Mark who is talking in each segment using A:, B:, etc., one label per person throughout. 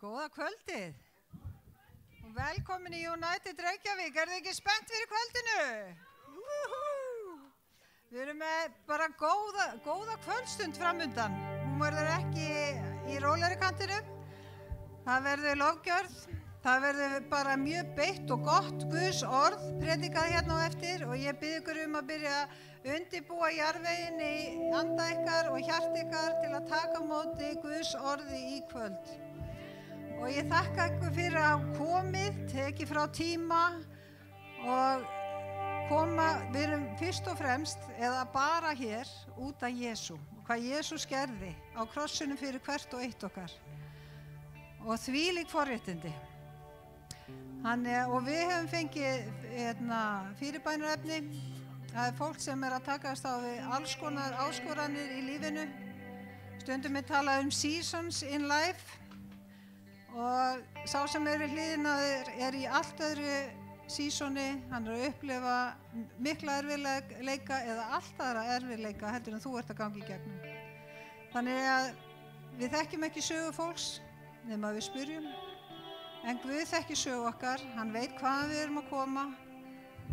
A: Góða kvöldið og velkomin í United Reykjavík. Þið ekki spennt fyrir kvöldinu? Við erum með bara góða kvöldstund framundan. Hún verður ekki í rólegri kantinum. Það verður lofgjörð. Það verður bara mjög beitt og gott Guðs orð predikað hérna á eftir og ég bið ykkur að byrja að undirbúa jarðveginn í anda ykkar og hjart ykkar til að taka á móti Guðs orði í kvöld. Og ég þakka ykkur fyrir að komið, tekið frá tíma og koma, við erum fyrst og fremst eða bara hér út af Jesú. Hvað Jesús gerði á krossunum fyrir hvert og eitt okkar. Og þvílík forréttindi. Og við höfum fengið fyrirbænarefni. Það fólk sem að takast á við alls konar áskoranir í lífinu. Stundum við tala seasons in life. Og sá sem við hliðinaður í allt öðru seasoni, hann að upplifa mikla erfiðleika eða allt aðra erfiðleika heldur en þú ert að ganga í gegnum. Þannig að við þekkjum ekki sögu fólks nema við spyrjum. En Guð þekkir sögu okkar, hann veit hvaðan við erum að koma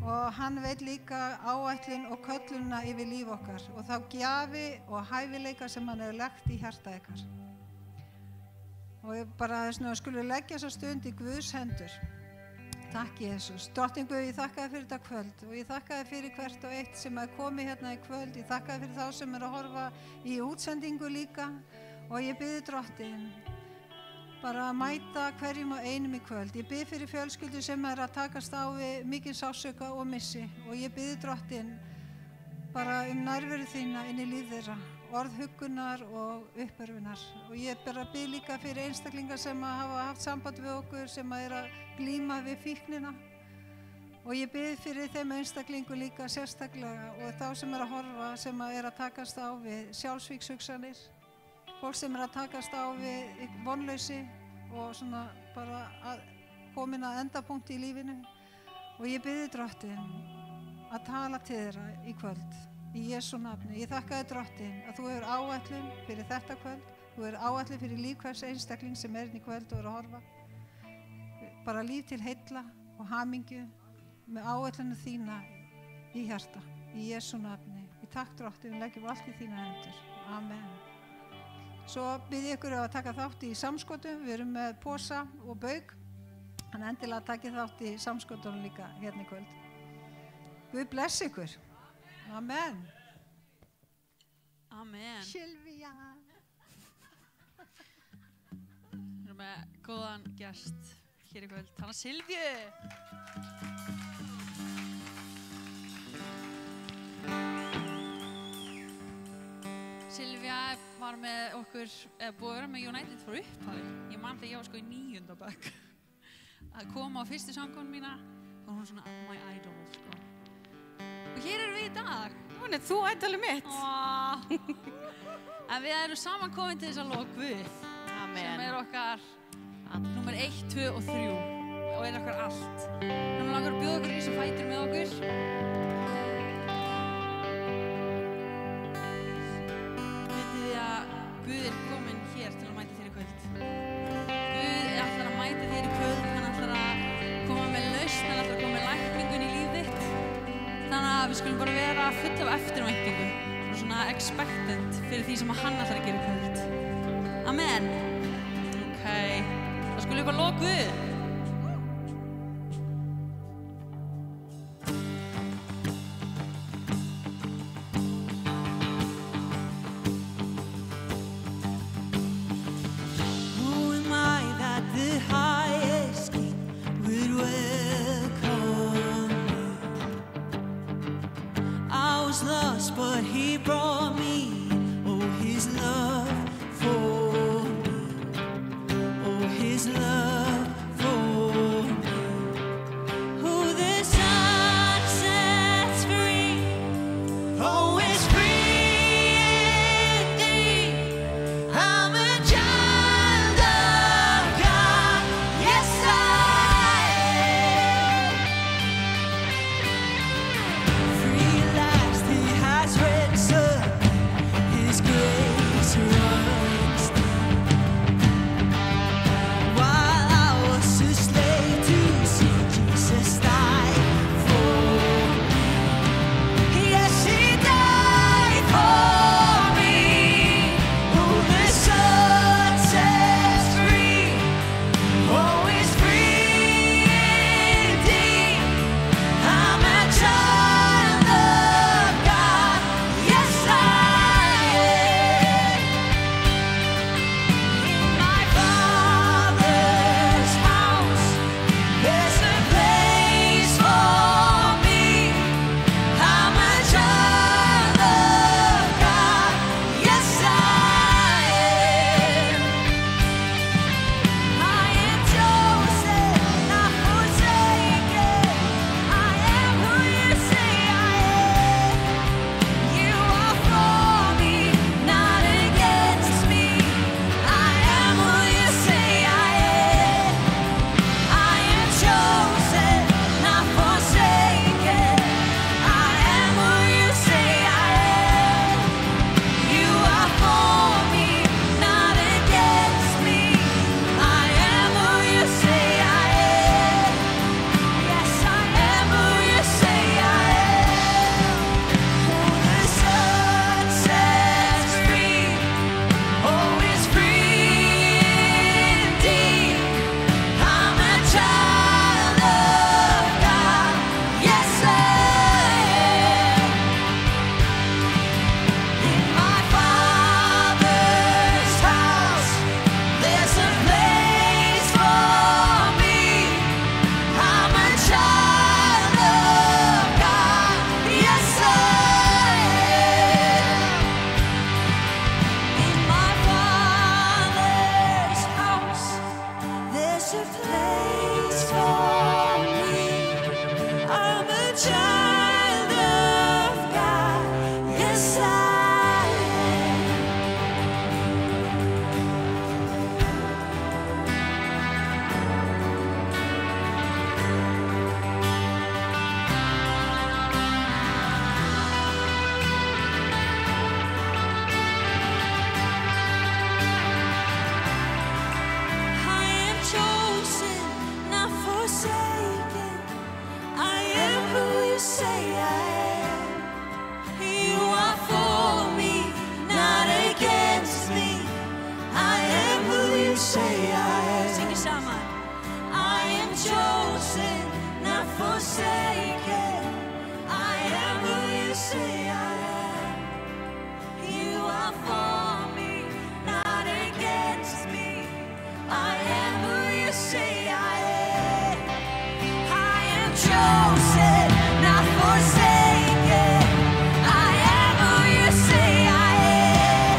A: og hann veit líka áætlun og köllunina yfir líf okkar og þá gjafi og hæfileika sem hann hefur lagt í hjarta ykkar. Og ég bara skulum leggja þessa stund í Guðs hendur. Takk Jesús. Drottinn Guð, ég þakka þér fyrir þetta kvöld og ég þakka þér fyrir hvert og eitt sem er komið hérna í kvöld. Ég þakka þér fyrir þá sem að horfa í útsendingu líka og ég biði Drottinn bara að mæta hverjum og einum í kvöld. Ég bið fyrir fjölskyldu sem að takast á við mikinn sársauka og missi og ég biði Drottinn bara nærveru þína inn í líf þeirra, orð huggunar og uppörfunar. Og ég bara bið líka fyrir einstaklingar sem að hafa haft samband við okkur, sem að glíma við fíknina. Og ég bið fyrir þeim einstaklingu líka sérstaklega og þá sem að horfa, sem að takast á við sjálfsvígshugsanir. Fólk sem að takast á við vonleysi og svona bara komin að endapunkti í lífinu. Og ég biði Drottinn að tala til þeirra í kvöld, í Jesú nafni. Ég þakka þér Drottinn að þú hefur áætlun fyrir þetta kvöld, þú hefur áætlun fyrir líf hvers einstakling sem er inn í kvöld og er að horfa. Bara líf til heilla og hamingju með áætlunum þína í hjarta, í Jesú nafni. Ég takk Drottinn, við leggjum allt í þína hendur. Amen. Svo bið ég ykkur að taka þátt í samskotum, við erum með posa og bauk, þannig endilega takið þátt í samskotunum líka hérna í kvöld. Guð bless ykkur. Amen.
B: Amen.
A: Silvía.
B: Við erum með góðan gest hér í kvöld, hana Silvíu. Silvía var með okkur, búið að vera með United frá upphafi. Ég man þegar ég var í 9. bekk að koma á fyrstu samkomuna mína og hún svona my idol Og hér erum við í dag.
C: Hún þú idolið mitt.
B: En við erum saman komin til þess að lofa Guð.
C: Amen.
B: Sem okkar númer 1, 2 og 3 og okkar allt. Nú langar að bjóða okkur í sem fætur með okkur. Guð er kominn hér til að mæta þér í kvöld. Guð ætlar að mæta þér í kvöld, hann ætlar að koma með lausn, hann ætlar að koma með lækningun í líf þitt. Þannig að við skulum bara vera full af eftirvæntingu og svona expectant fyrir því sem hann ætlar að gera í kvöld. Amen. Ok, þá skulum við bara lofa Guð.
D: But he brought me, oh his love for me, oh his love for me. Who the sun sets free, oh it's free indeed. I'm a child of God, yes I am. Free at last he has ransomed, his grace runs deep. chosen, not forsaken. I am who you say I am.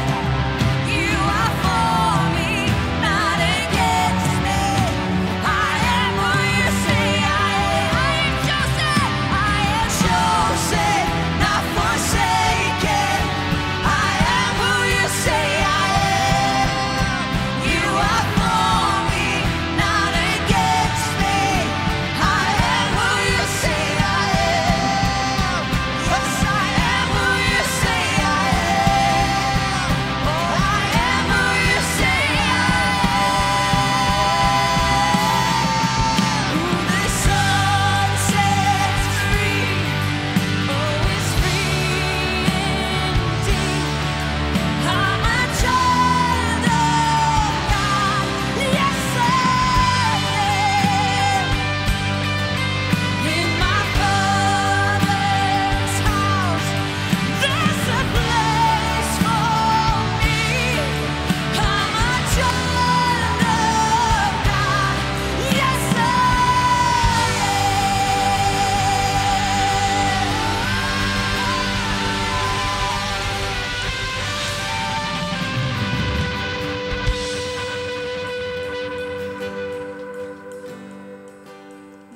D: You are for me, not against me. I am who you say I am. I am chosen, not forsaken. I am who you say I am. You are for me, not against me. I am who you say I am. Yes, I am who you say I am. Oh, I am who you say I am. Who the Son sets free, oh, is free indeed. I'm a child of God, yes I am. In my Father's house, there's a place for me. I'm a child of God, yes I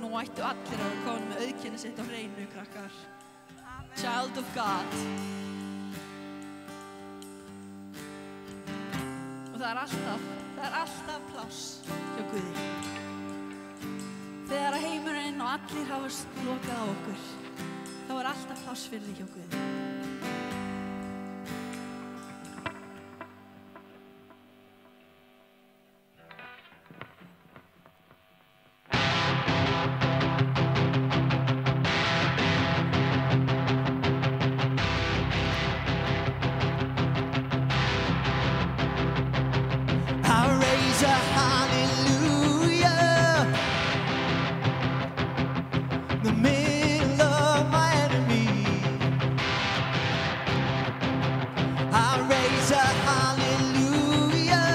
D: Nú ættu allir að vera komin með auðkenni sitt á hreinu, krakkar. Child of God. Og það er alltaf pláss hjá Guði. Þegar að heimurinn og allir hafa lokað á okkur, þá er alltaf pláss fyrir þig hjá Guði. I raise a hallelujah in the middle of my enemy. I raise a hallelujah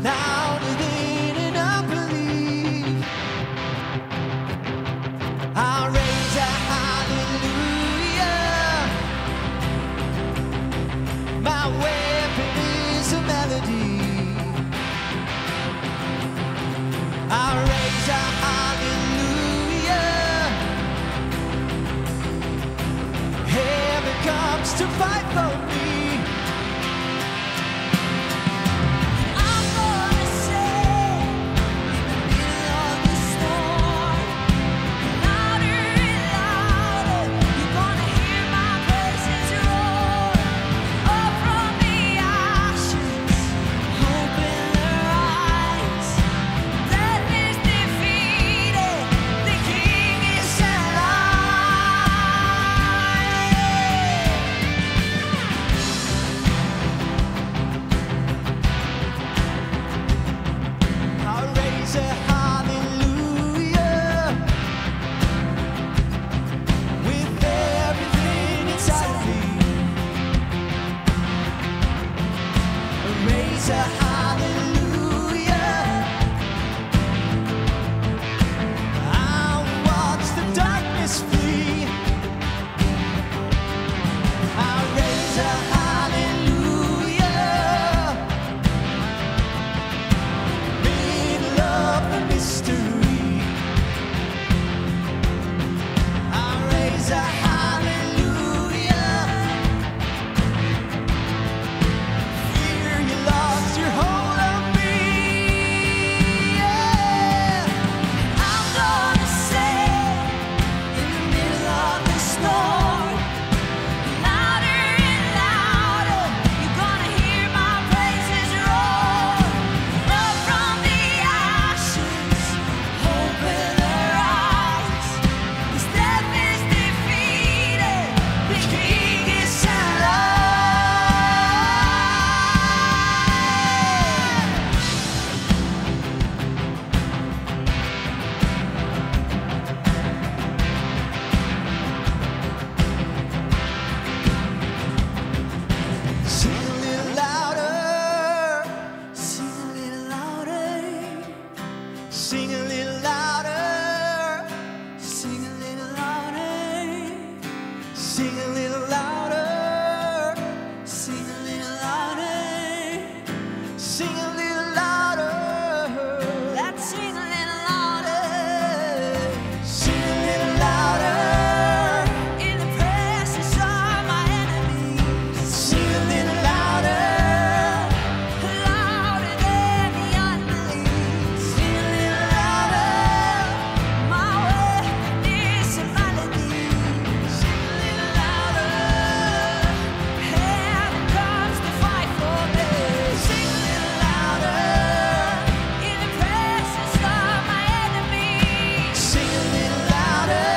D: louder than an unbelief. I raise a hallelujah. My weapon is a melody. I raise a hallelujah. Heaven comes to fight for me. I'm gonna say in the middle of the storm, louder and louder, you're gonna hear my praises roar. Up from the ashes, hope in their eyes. Death is Sing a little louder, sing a little louder, sing a little louder, sing a little louder, sing a little louder. Let's sing a little louder, sing a little louder in the presence of my enemies. Sing a little louder, louder than the unbelief. Sing a little louder, my weapon is a melody. Sing a little louder, heaven comes to fight for me. Sing a little louder in the presence of my enemies. Sing a little louder,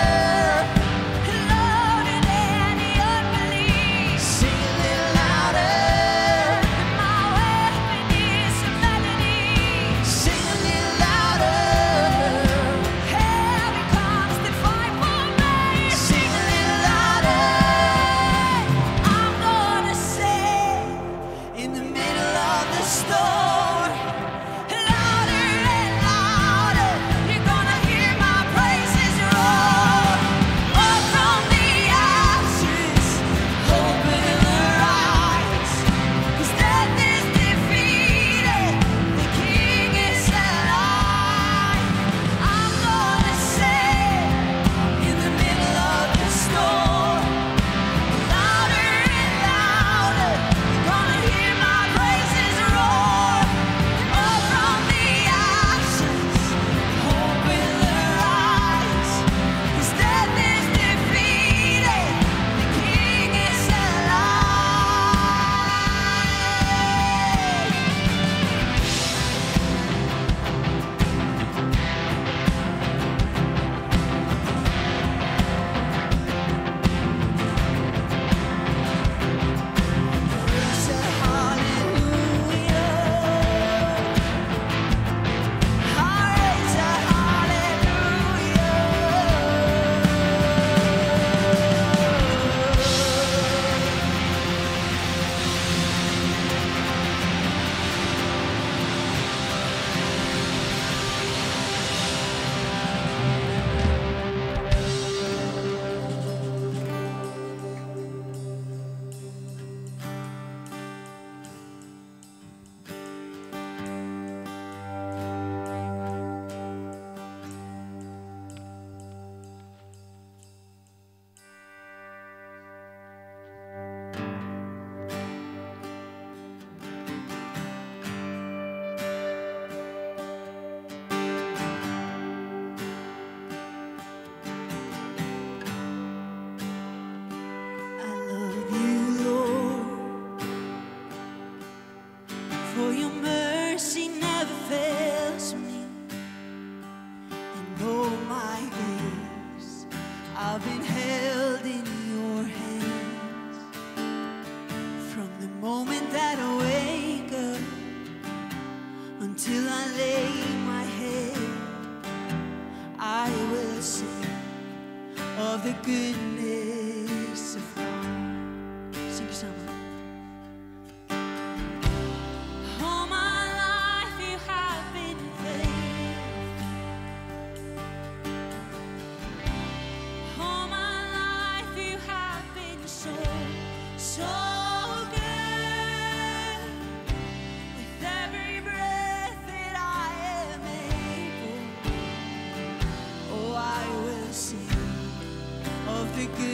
D: louder than the unbelief. Sing a little louder, my weapon is a melody. Sing a little louder, heaven comes to fight for me. Sing a little louder, I'm gonna sing in the middle of the storm. Louder and louder, you're gonna hear my praises roar. Up from the ashes, hope will arise. 'Cause death is defeated, the King is alive. I'm gonna sing in the middle of the storm. Louder and louder, you're gonna hear my praises roar. Up from the ashes, hope will arise. 'Cause death is defeated, the King is alive. Praise the hallelujah. Praise the hallelujah. I love you, Lord, for your mercy never fails me. And all my days I've been held in your hands. From the moment that I wake up until I lay my head, I will sing of the goodness of God. Sing someone. All my life you have been faithful. All my life you have been so, so good. With every breath that I am able, oh, I will sing of the goodness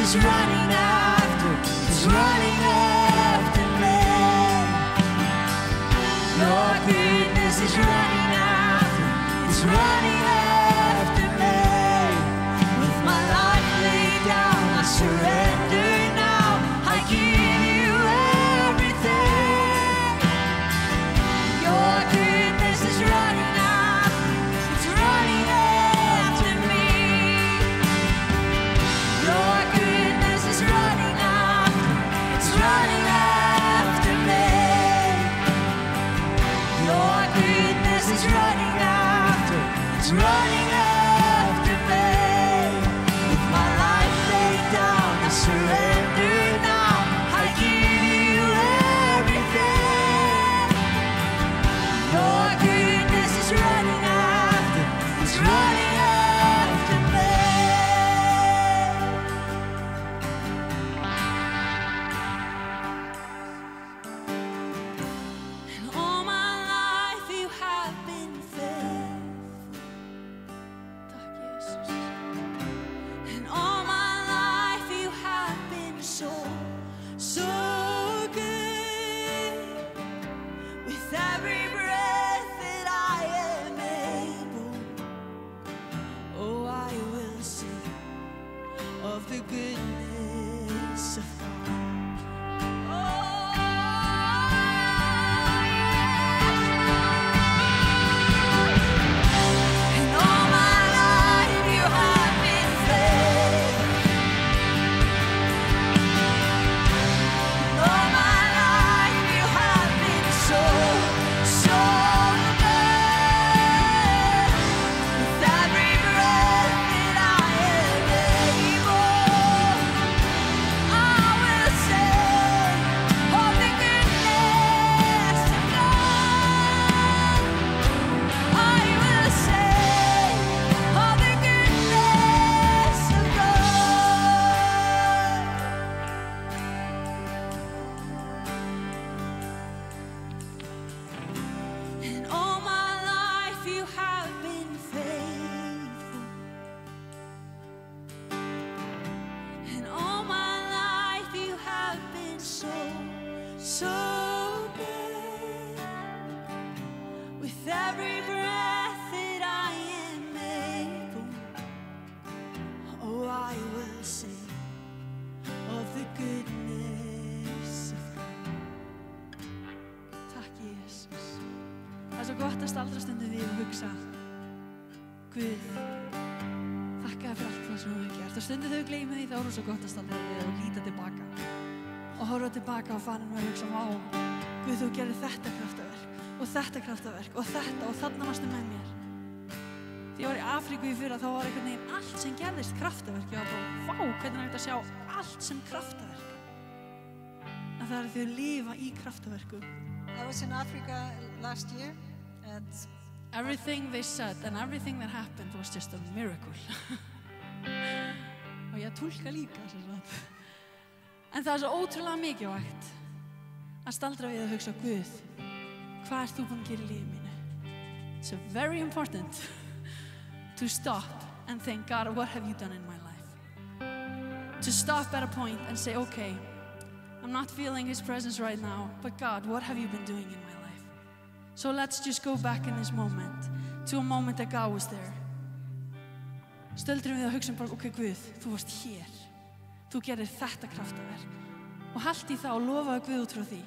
D: is running after, it's running after me. Your goodness is running after, it's running after me. With my life laid down, I surrender now. I give you everything. Your goodness is running after, it's running after me. Your goodness is running after, it's running after me. Your goodness is running after, it's running after me. With my life laid down, I surrender now. I give you everything. Your goodness is running after, it's running after me. And all my life you have been faithful. Tack Jesus. And all my life you have been so, so good. With every breath that I am able, oh, I will sing of the goodness of God. And all my life you have been faithful. All my life you have been so, so good. With every breath that I am able, I will sing of the goodness of God. I will sing of the goodness of God. And all my life you have been faithful. And all my life you have been so, so good. With every breath that I am able, oh, I will sing of the goodness of God. Takk Jesus. Það svo gott að staldra stundum við og hugsa, Guð, þakka þér fyrir allt það sem þú hefur gert. Og stundum þegar við gleymum því, þá er svo gott að staldra við og líta tilbaka. Og horfa tilbaka á farin og hugsa, vá, Guð, þú gerðir þetta kraftaverk og þetta kraftaverk og þetta og þarna varstu með mér. Þegar ég var í Afríku í fyrra, þá var einhvern veginn allt sem gerðist kraftaverk. Ég var bara, vá, hvernig er hægt að sjá allt sem kraftaverk. En það er þau lifa í kraftaverkum.
A: I was in Africa last year and
B: Everything they said and everything that happened was just a miracle. Og ég túlka líka sem sagt. En það er svo ótrúlega mikilvægt að staldra við og hugsa, Guð, hvað ert þú búinn að gera í lífinu mínu? It's very important to stop and think, God, what have you done in my life? To stop at a point and say, okay, I'm not feeling His presence right now, but God, what have you been doing in my life? So let's just go back in this moment to a moment that God was there. Stöldrum við og hugsa bara, ok, Guð, þú varst hér. Þú gerir þetta kraftaverk. Og haltu í það og lofaðu Guð út frá því.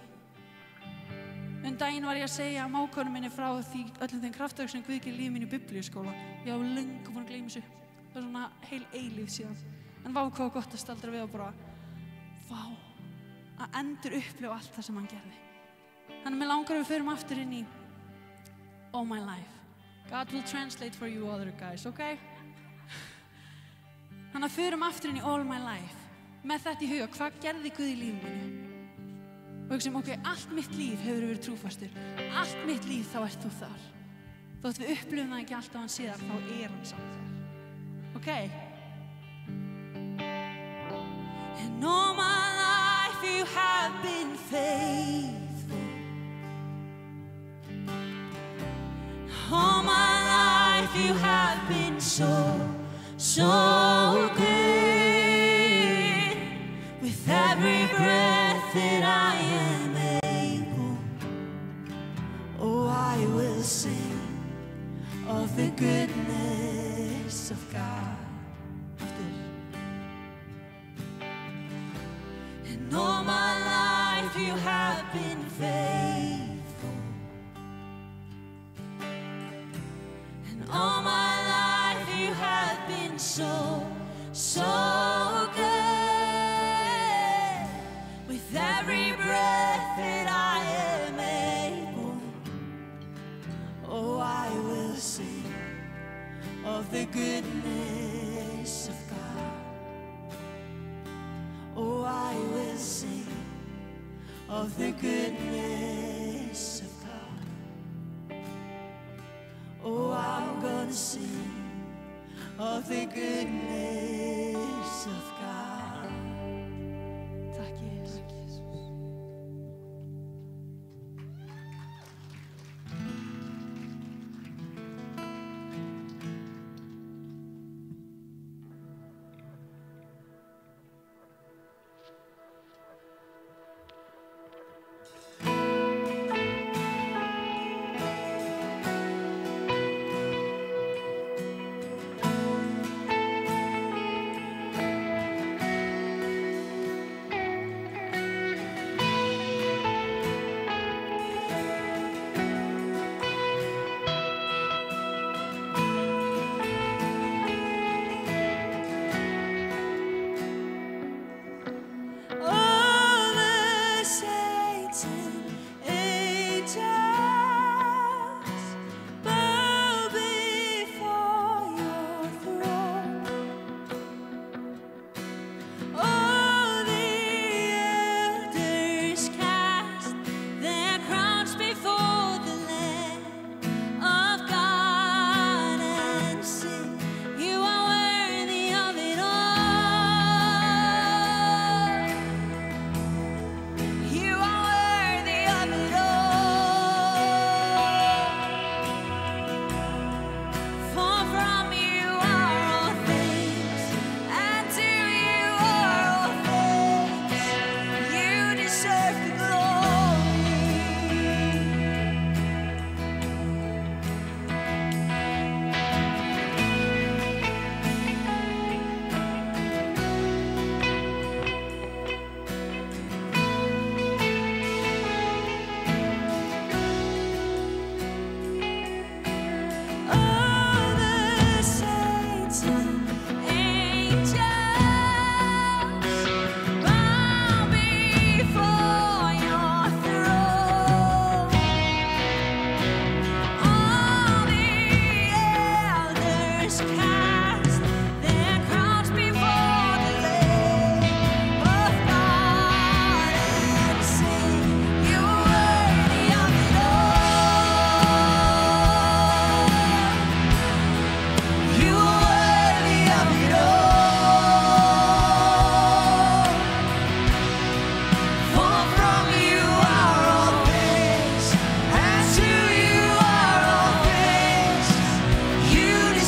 B: Daginn var ég að segja mákonu minni frá því öllum þeim kraftaverk sem Guð gerir í lífi mínu í biblíuskóla. Ég var löngu búin að gleyma þessu. Það var svona heil eilífð síðan. En vá, hvað var gott að staldra við og bara, vá, að endur upplifa allt það sem hann gerði. Þannig mig langar við förum aftur inn í all my life. God will translate for you other guys, okay? Þannig að förum aftur inn í all my life. Með þetta í huga, hvað gerði Guð í lífinu mínu? Og hugsaum, ok, allt mitt líf hefur verið trúfastur. Allt mitt líf, þá ert þú þar. Þótt við upplifum það ekki alltaf hann síðar, þá hann samt þar. Ok?
D: And all my life you have been faithful. All my life you have been so, so good. of God. And all my life you have been faithful. And all my life you have been so, so good. With every breath that I am able, oh, I will sing of the goodness of God. Oh, I will sing of the goodness of God. Oh, I'm gonna sing of the goodness of God. Tack Jesus.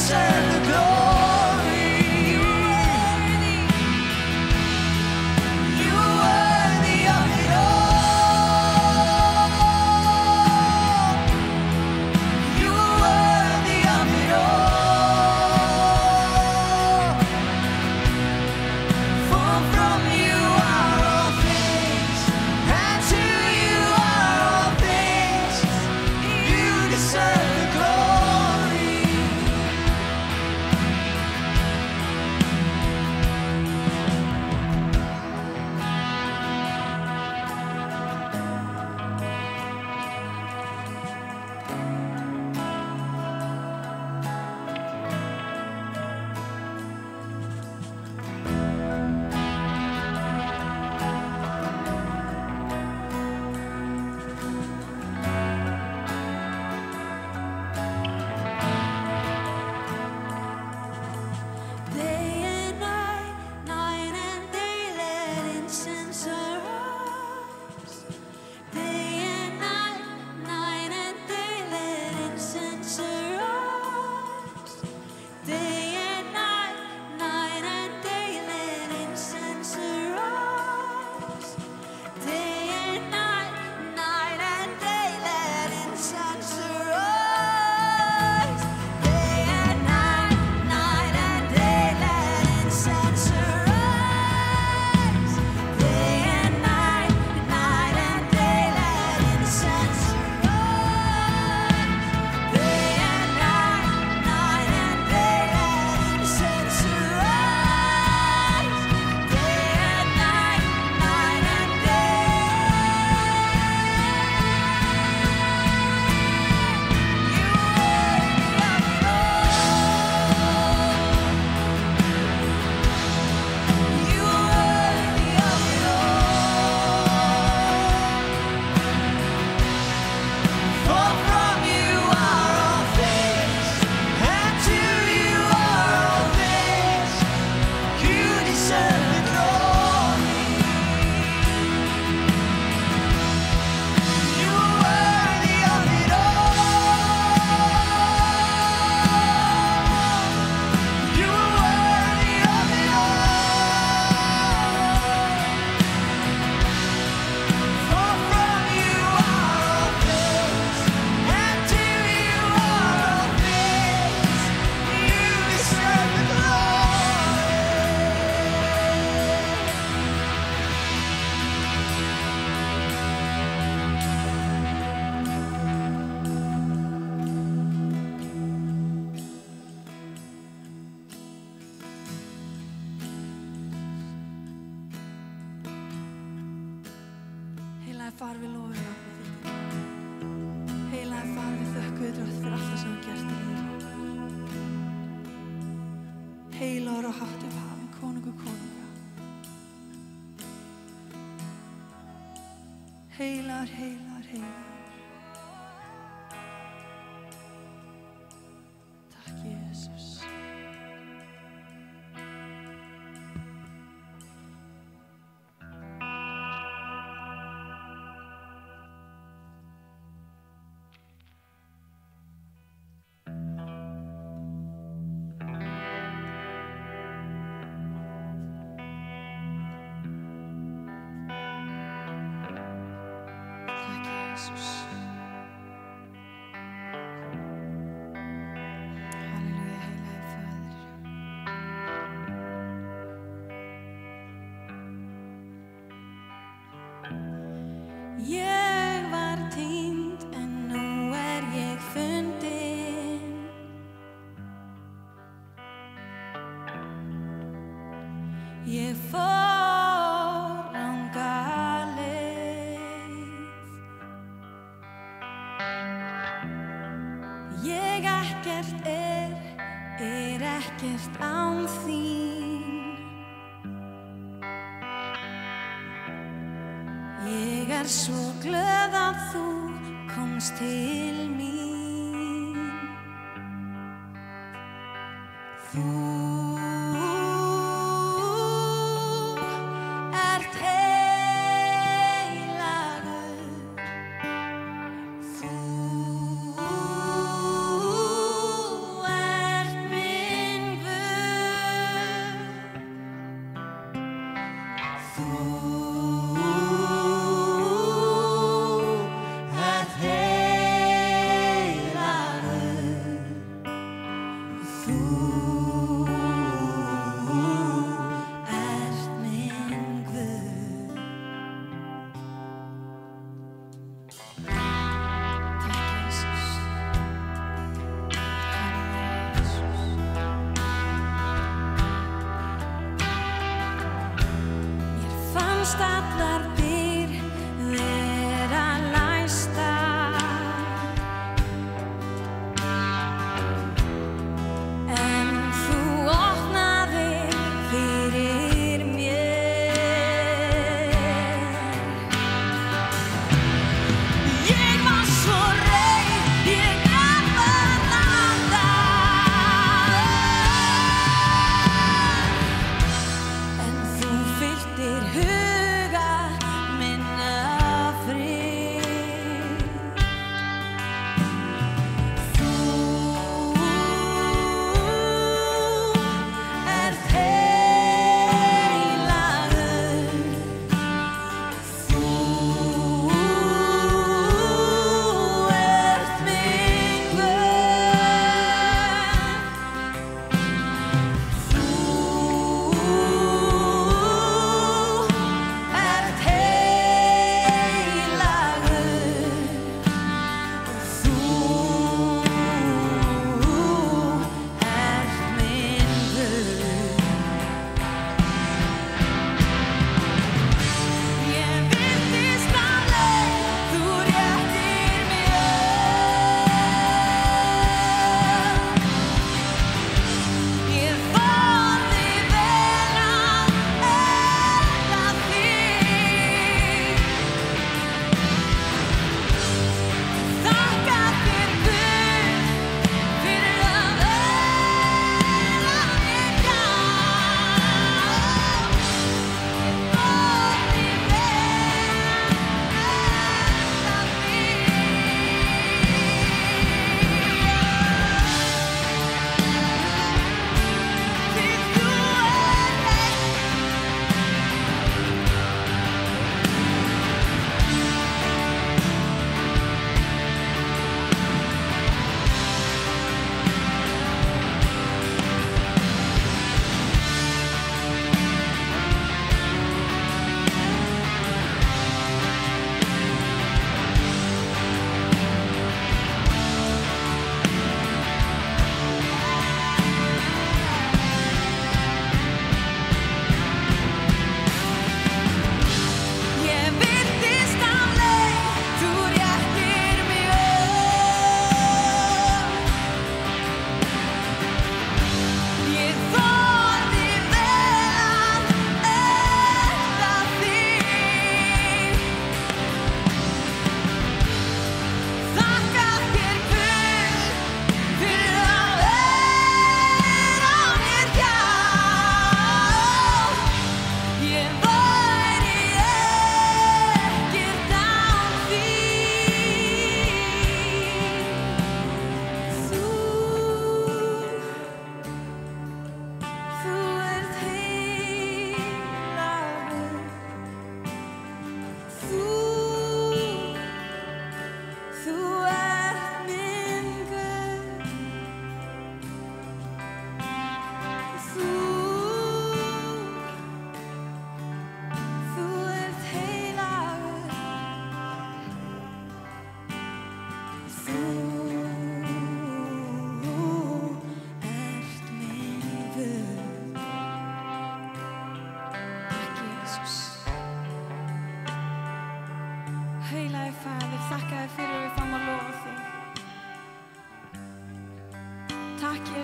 D: Serve the glory.
B: Far, við lofum nafnið þitt. Heilaði Far, við þökkum þér fyrir allt það sem þú gert í lífinu okkar. Heilagur og hátt upphafinn, konungur konunga. Heilagur, heilagur, heilagur. Takk, Jesus. Halleluja, heilagi Faðir. Ég var týnd en nú ég fundin. Ég fór ranga leið. Ég ekkert ekkert án þín. Ég svo glöð að þú komst til mín. Þú ert heilagur. Þú ert minn Guð. Þú ert heilagur. Þú ert minn Guð. Takk, Jesus. Halleluja, Jesus. Mér fannst allar dyr vera læstar, en þú opnaðir fyrir mér. Ég var svo reið, ég gat varla andað, en þú fylltir huga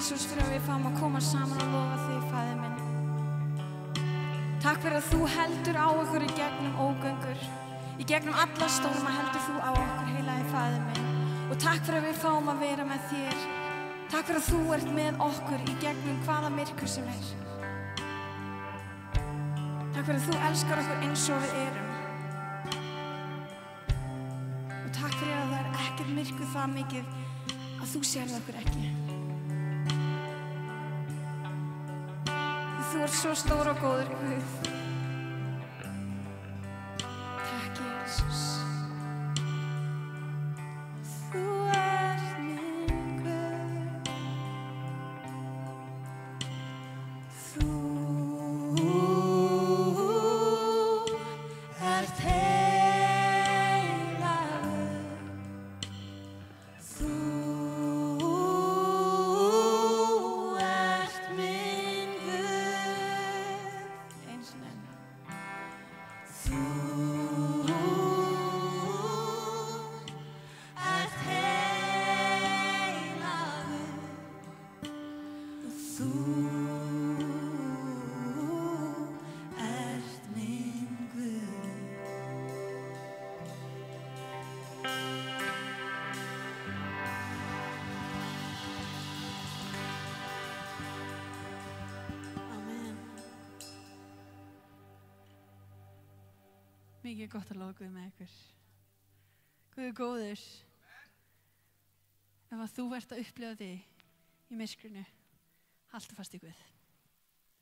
C: Jesús, fyrir að við fáum að koma saman og lofa þig, Faðir minn. Takk fyrir að þú heldur á okkur í gegnum ógöngur. Í gegnum alla storma heldur þú á okkur, heilagi Faðir minn. Og takk fyrir að við fáum að vera með þér. Takk fyrir að þú ert með okkur í gegnum hvaða myrkur sem er. Takk fyrir að þú elskar okkur eins og við erum. Og takk fyrir að það ekkert myrkur það mikið að þú sérð okkur ekki. Þú ert svo stór og góður, Guð. Takk, Jesús. Þú ert minn Guð. Þú ert heilagur. Þú ert minn Guð. Einu sinni enn. Þú ert heilagur. Þú ert minn Guð. Amen.
B: Mikið gott að lofa Guð með ykkur. Guð er góður. Ef að þú ert að upplifa þig í myrkrinu, haltu fast í Guð.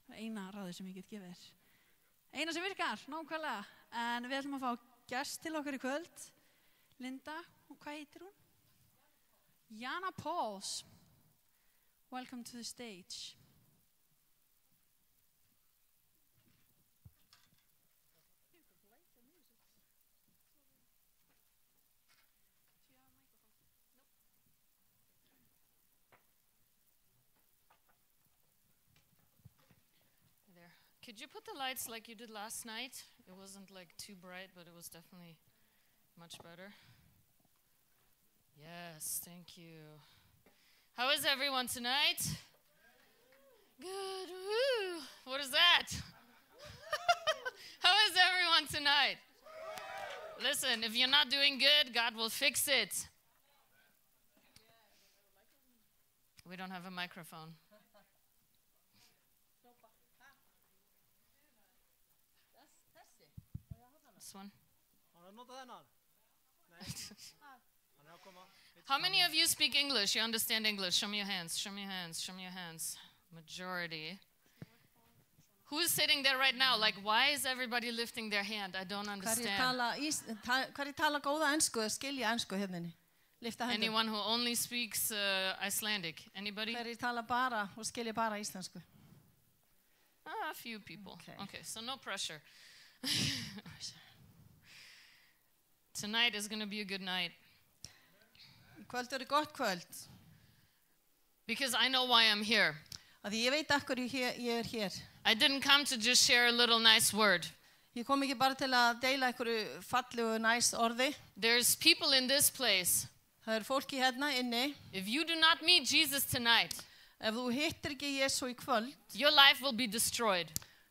B: Það er eina ráðið sem ég get gefið þér. Eina sem virkar, nákvæmlega. En við ætlum að fá gest til okkar í kvöld. Linda, hvað heitir hún? Jana Pauls. Welcome to the stage.
E: There. Could you put the lights like you did last night? It wasn't like too bright, but it was definitely much better. Yes, thank you. How is everyone tonight? Good. Woo. What is that? How is everyone tonight? Listen, if you're not doing good, God will fix it. We don't have a microphone. This one. How many of you speak English? You understand English? Show me your hands. Show me your hands. Show me your hands. Majority. Who is sitting there right now? Like, why is everybody lifting their hand? I don't understand.
C: Hverjir tala góða ensku eða skilja ensku hérna? Lifta hendur.
E: Anyone who only speaks Icelandic? Anybody?
C: Hverjir tala bara og skilja bara íslensku?
E: A few people. Okay, so no pressure. Tonight is going to be a good night.
C: Kvöld er gott kvöld.
E: Because I know why I'm here.
C: Af því ég veit af hverju ég hér.
E: I didn't come to just share a little nice word.
C: Ég kom ekki bara til að deila einhverju fallegu næs orði.
E: There's people in this place.
C: Það fólki hérna inni.
E: If you do not meet Jesus tonight,
C: ef þú hittir ekki Jesú í kvöld,
E: your life will be destroyed.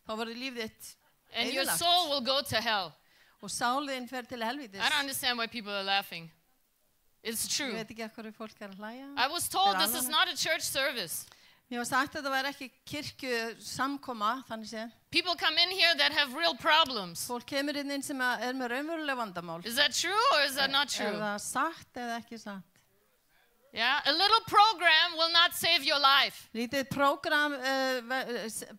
C: Þá verður lífið þitt
E: and your soul will go to hell.
C: Og sálin fer til helvítis.
E: I don't understand why people are laughing. It's true.
C: Ég veit ekki af hverju fólk er að hlæja.
E: I was told this is not a church service.
C: Mér var sagt að það væri ekki kirkju samkoma, þannig séð.
E: People come in here that have real problems.
C: Fólk kemur inn sem með raunveruleg vandamál.
E: Is that true or is that not true?
C: Það satt eða ekki satt?
E: Yeah, a little program will not save your life.
C: Lítið program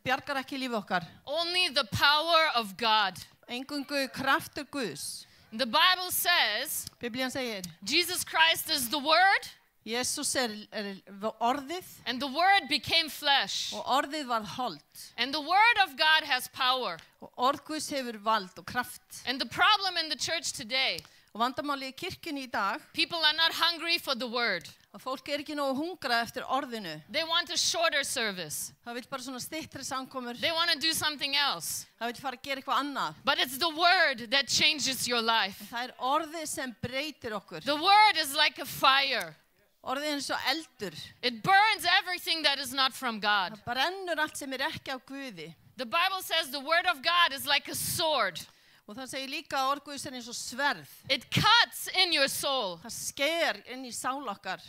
C: bjargar ekki líf okkar.
E: Only the power of God.
C: Eingöngu kraftur Guðs.
E: The Bible says,
C: Biblían segir,
E: Jesus Christ is the Word.
C: Jesus orðið.
E: And the Word became flesh.
C: Og orðið var hold.
E: And the Word of God has power.
C: Og orð Guðs hefur vald og kraft.
E: And the problem in the church today,
C: og vandamáli í kirkjunni í dag,
E: people are not hungry for the Word.
C: Og fólk ekki nógu hungrað eftir orðinu.
E: They want a shorter service.
C: Það vill bara svona styttri samkomur.
E: They want to do something else.
C: Það vill fara að gera eitthvað annað.
E: But it's the Word that changes your life.
C: Það orðið sem breytir okkur.
E: The Word is like a fire.
F: Orðið eins og eldur.
E: It burns everything that is not from God.
F: Það brennur allt sem ekki af Guði.
E: The Bible says the word of God is like a sword.
F: Og það segir líka að orð Guðs eins og sverð.
E: It cuts in your soul.
F: Það sker inn í sál okkar.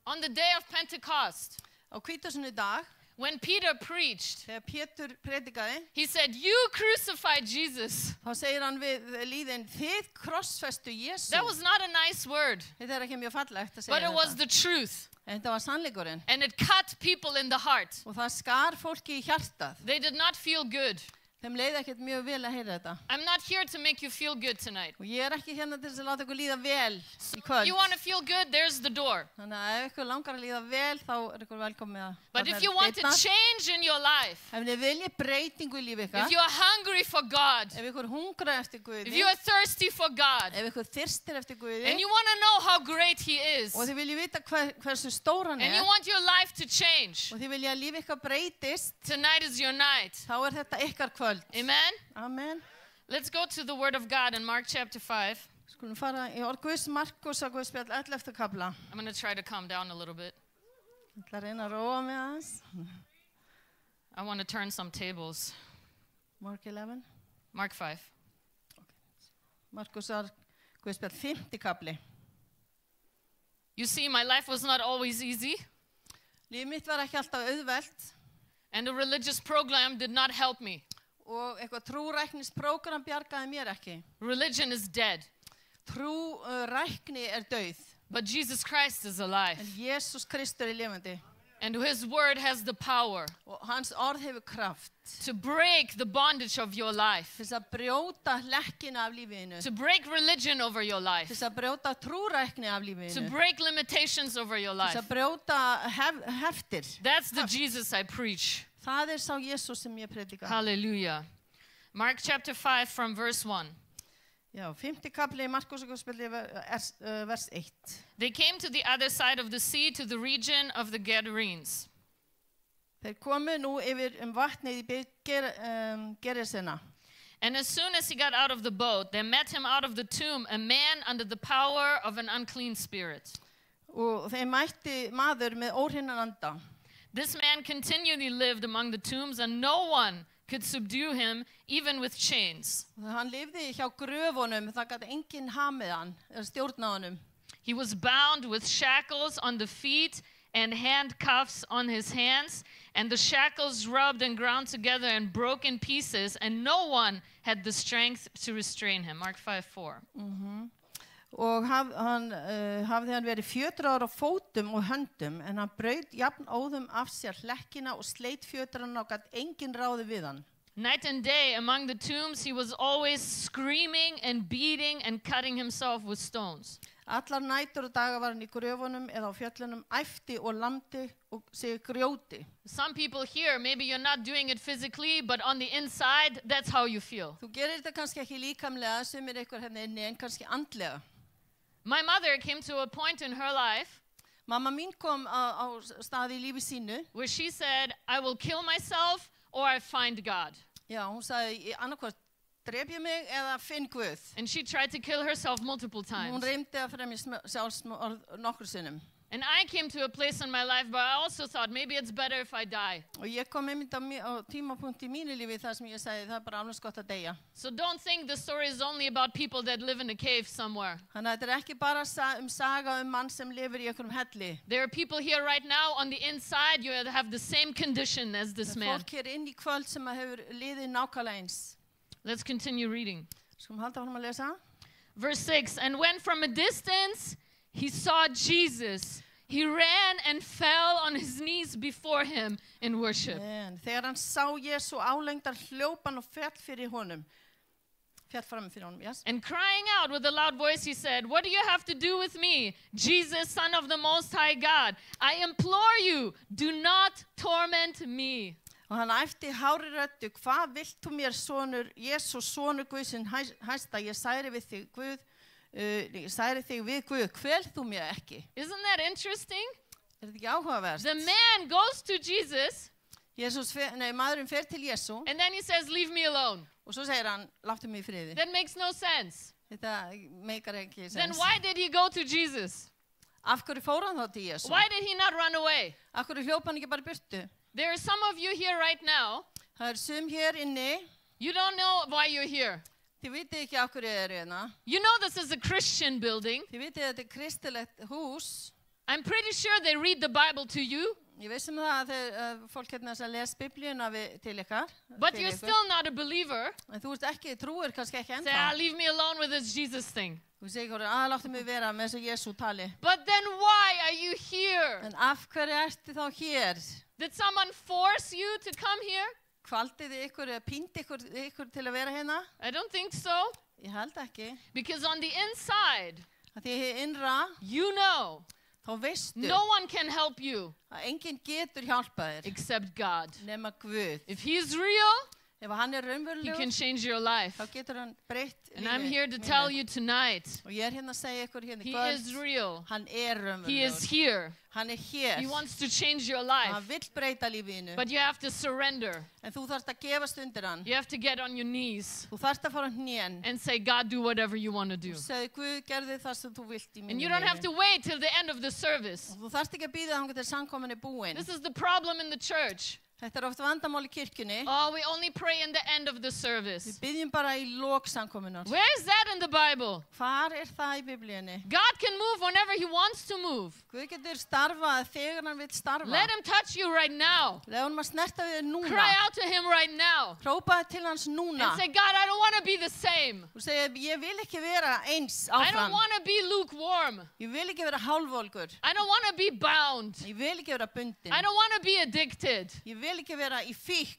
E: On the day of Pentecost,
F: Á hvítasunnu dag,
E: when Peter preached,
F: þegar Pétur predikaði,
E: he said, "You crucified Jesus."
F: þá segir hann við lýðin, þið krossfestu Jesú.
E: That was not a nice word,
F: Þetta er ekki mjög fallegt að
E: but
F: segja
E: it was
F: þetta.
E: the truth.
F: En þetta var sannleikurinn.
E: And it cut people in the heart.
F: Og það skar fólki í hjartað.
E: They did not feel good.
F: Þeim leiði ekkert mjög vel að heyra þetta.
E: I'm not here to make you feel good tonight.
F: Og ég er ekki hérna til þess að láta ykkur líða vel í kvöld.
E: You want to feel good, there's the door.
F: Þannig að ef ykkur langar að líða vel, þá er ykkur velkomin að
E: But if you want to change in your life,
F: Ef þið viljið breytingu í lífi ykkar,
E: if you are hungry for God,
F: ef ykkur hungrar eftir
E: if
F: Guði,
E: you are thirsty for God,
F: ef ykkur þyrstir eftir Guði,
E: and you want to know how great He is,
F: og þið viljið vita hversu stór hann
E: and you
F: er,
E: want your life to change,
F: og þið viljið að lífi ykkar breytist,
E: tonight is your night.
F: þá er þetta ykkar kvöld.
E: Amen?
F: Amen.
E: Let's go to the Word of God in Mark chapter 5.
F: Skulum fara í orð Guðs Markus á Guðspjall 11. kapla.
E: I'm going to try to calm down a little bit.
F: Ég ætla að reyna að róa mig aðeins.
E: I want to turn some tables.
F: Mark 11.
E: Mark 5.
F: Markusar Guðspjall 5. kapli.
E: You see, my life was not always easy,
F: Líf mitt var ekki alltaf auðvelt
E: and the religious program did not help me.
F: og eitthvað trúræknisprógram bjargaði mér ekki.
E: Religion is dead,
F: Trúrækni er dauð,
E: but Jesus Christ is alive,
F: en Jésús Kristur er lifandi
E: and His Word has the power
F: og hans orð hefur kraft
E: to break the bondage of your life,
F: til þess að brjóta hlekkina af lífinu,
E: to break religion over your
F: til
E: life,
F: þess að brjóta trúrækni af
E: to
F: lífinu,
E: break limitations over your
F: til þess
E: life.
F: að brjóta heftir.
E: That's the Jesus I preach.
F: Það er sá Jésús sem ég predika.
E: Hallelujah. Mark chapter 5 from verse 1.
F: Já, 5. kapli í Markus Guðspjalli vers 1.
E: They came to the other side of the sea to the region of the Gadarenes.
F: Þeir komu nú yfir vatnið í Geresena.
E: And as soon as he got out of the boat, there met him out of the tomb a man under the power of an unclean spirit.
F: Og þeim mætti maður með óhreinan anda.
E: This man continually lived among the tombs, and no one could subdue him, even with chains.
F: Hann lifði hjá gröfunum, það gat enginn hamið hann, eða stjórnað honum.
E: He was bound with shackles on the feet and handcuffs on his hands, and the shackles rubbed and ground together and broke in pieces, and no one had the strength to restrain him. Mark 5:4.
F: Og hafði hann verið 4 ára á fótum og höndum, en hann braut jafn óðum af sér hlekkina og sleit fjötrana og gat enginn ráði við hann.
E: Night and day among the tombs, he was always screaming and beating and cutting himself with stones.
F: Allar nætur og daga var hann í gröfunum eða á fjöllunum, æfti og lamdi og sig grjóti.
E: Some people here, maybe you're not doing it physically, but on the inside, that's how you feel.
F: Þú gerir þetta kannski ekki líkamlega, sem ykkur hérna inni, en kannski andlega.
E: My mother came to a point in her life
F: Mamma mín kom á staði í lífi sínu.
E: where she said, I will kill myself or I find God.
F: Já, hún sagði, annarkvort drep ég mig eða finn Guð.
E: And she tried to kill herself multiple
F: Hún
E: times.
F: reymdi að fremja sjálfsmorð nokkur sinnum.
E: And I came to a place in my life where I also thought maybe it's better if I die.
F: Og ég kom einmitt á tímapunkt í mínu lífi þar sem ég sagði, það er bara alveg gott að deyja.
E: So don't think the story is only about people that live in a cave somewhere.
F: Þannig að þetta er ekki bara saga mann sem lifir í einhverjum helli.
E: There are people here right now on the inside, you have the same condition as this
F: Það er
E: man.
F: fólk hér inn í kvöld sem hefur liðið nákvæmlega eins.
E: Let's continue reading.
F: Skulum halda fram að lesa.
E: Verse 6, and when from a distance he saw Jesus, he ran and fell on his knees before him in worship.
F: En þegar hann sá Jesú álengdar hljóp hann og féll fram fyrir honum, yes?
E: And crying out with a loud voice, he said, what do you have to do with me, Jesus, Son of the Most High God? I implore you, do not torment me.
F: Og hann æfti hári röddu, hvað vilt þú mér, sonur, Jesús, sonur Guðsinn hæsta, ég særi við þig, Guð, ég særi þig við Guð, kvel þú mér ekki.
E: Isn't that interesting?
F: Er þetta ekki áhugaverst?
E: The man goes to Jesus,
F: Maðurinn fer til Jesú,
E: and then he says, leave me alone.
F: og svo segir hann, láttu mig í friði.
E: That makes no sense.
F: Þetta meikar ekki
E: Then
F: sens.
E: why did he go to Jesus?
F: Af hverju fór hann þá til Jésu?
E: Why did he not run away?
F: Af hverju hljóp hann ekki bara í burtu?
E: There are some of you here right now.
F: Það sum hér inni.
E: You don't know why you're here.
F: Þið vitið ekki af hverju eru hérna.
E: You know this is a Christian building.
F: Þið vitið að þetta kristilegt hús.
E: I'm pretty sure they read the Bible to you.
F: Ég veist það að fólk hérna sem les Biblíuna til ykkar.
E: But you're still not a believer.
F: En þú ert ekki, trúir kannski ekki
E: Say,
F: ennþá.
E: leave me alone with this Jesus thing.
F: Þú segir láttu mig vera með þessu Jesú tali.
E: But then why are you here?
F: En af hverju ertu þá hér?
E: Did someone force you to come here?
F: Kvaldið ykkur eða píndi ykkur til að vera hérna?
E: I don't think so.
F: Ég held ekki.
E: Because on the inside,
F: Að því innra,
E: you know,
F: þá veistu
E: no one can help you
F: að enginn getur hjálpað þér
E: except God.
F: nema Guð.
E: If He's real,
F: Ef hann
E: He
F: raunverulegur,
E: can change your life.
F: þá getur hann breytt
E: And I'm
F: lífi
E: here to
F: mínu.
E: tell you tonight,
F: Og ég hérna að segja ykkur hérna í
E: He
F: kvöld,
E: is real.
F: hann raunverulegur.
E: He is here.
F: Hann hér.
E: He wants to change your
F: Hann
E: life.
F: vill breyta lífinu.
E: But you have to surrender.
F: En þú þarft að gefast undir hann.
E: You have to get on your knees
F: Þú þarft að fara á hnén.
E: and say, God, do whatever you want to do.
F: Þú segir, Guð, gerðu það sem þú vilt í mínu
E: And you don't have
F: lífi.
E: to wait till the end of the service.
F: Og þú þarft ekki að býða þangað til samkomin búin.
E: This is the problem in the church.
F: Þetta oft vandamál í kirkjunni.
E: Oh, we only pray in the end of the
F: Við
E: service.
F: byggjum bara í lok samkominar.
E: Where is that in the Bible?
F: Hvar það í Biblíunni?
E: God can move whenever He wants to move.
F: Guð getur starfað þegar hann vill starfa.
E: Let Him touch you right now.
F: Leð honum að snerta við þér núna.
E: Cry out to Him right now.
F: Hrópaði til hans núna.
E: And say, God, I don't want to be the same.
F: Þú segir, ég vil ekki vera eins
E: I don't
F: áfram.
E: want to be lukewarm.
F: Ég vil ekki vera hálfvolgur.
E: I don't want to be bound.
F: Ég vil ekki vera bundin.
E: I don't want to be addicted.
F: Ég vil ekki vera í fíkn.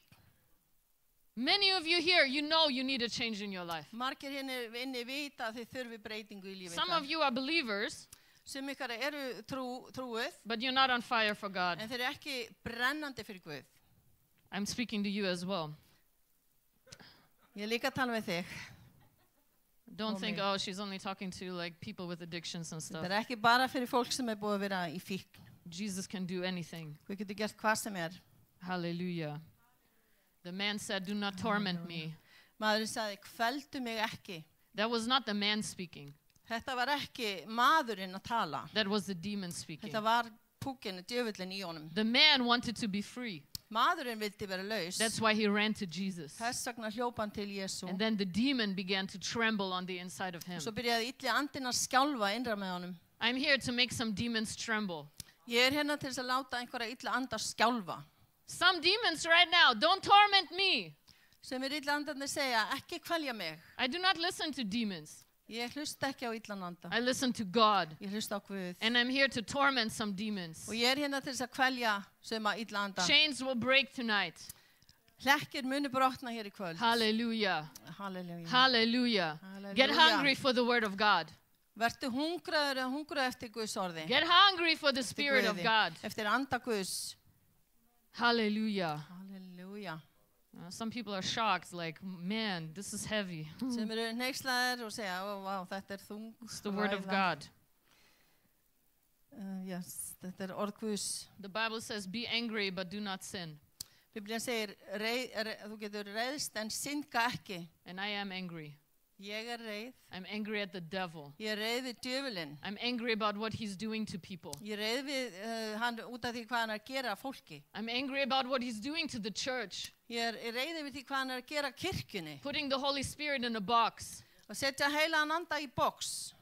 E: Many of you here, you know you need a change in your life.
F: Margir hérna inni vita að þið þurfi breytingu í lífi
E: Some of you are believers,
F: Sem ykkar eru trúið,
E: but you're not on fire for God.
F: en þeir eru ekki brennandi fyrir Guð.
E: I'm speaking to you as well.
F: Ég er líka að tala við þig.
E: Don't
F: Oh,
E: think,
F: me.
E: oh, she's only talking to like people with addictions and stuff.
F: Þetta er ekki bara fyrir fólk sem er búið að vera í fíkn.
E: Jesus can do anything.
F: Guð getur gert hvað sem er.
E: Hallelujah. The man said, do not torment me.
F: Maðurinn sagði, kveldu mig ekki.
E: That was not the man speaking.
F: Þetta var ekki maðurinn að tala.
E: That was the demon speaking.
F: Þetta var púkinn, djöfullin í honum.
E: The man wanted to be free.
F: Maðurinn vildi vera laus.
E: That's why he ran to Jesus.
F: Þess vegna hljóp hann til Jésu.
E: And then the demon began to tremble on the inside of him.
F: Svo byrjaði illi andinn að skjálfa innra með honum.
E: I'm here to make some demons tremble.
F: Ég er hérna til þess að láta einhverja illa anda skjálfa.
E: Some demons right now, don't torment me.
F: Sem illa andarnir segja, ekki kvelja mig.
E: I do not listen to demons.
F: Ég hlusta ekki á illan anda.
E: I listen to God.
F: Ég hlusta á Guð.
E: And I'm here to torment some demons.
F: Og ég er hérna til þess að kvelja sem að illa anda.
E: Chains will break tonight.
F: Hlekkir muni brotna hér í kvöld.
E: Hallelujah.
F: Halleluja.
E: Hallelujah. Get hungry for the word of God.
F: Vertu hungraður eftir Guðs orði.
E: Get hungry for the
F: Eftir
E: Spirit of
F: Guði.
E: God.
F: Eftir anda Guðs.
E: Hallelujah.
F: Halleluja.
E: Some people are shocked, like, man, this is heavy.
F: Sem eru hneyslaðir og segja, vá, þetta er þung.
E: It's the word of God.
F: Yes, þetta er orð Guðs.
E: The Bible says, be angry, but do not sin.
F: Biblían segir, þú getur reiðst en synga ekki.
E: And I am angry.
F: Ég er reið.
E: I'm angry at the devil.
F: Ég er reið við djöfulinn.
E: I'm angry about what he's doing to people.
F: Ég er reið við hann út af því hvað hann er að gera fólki.
E: I'm angry about what he's doing to the church.
F: Ég er reið við því hvað hann er að gera kirkjunni.
E: Putting the Holy Spirit in a box.
F: Og setja heilagan anda í box.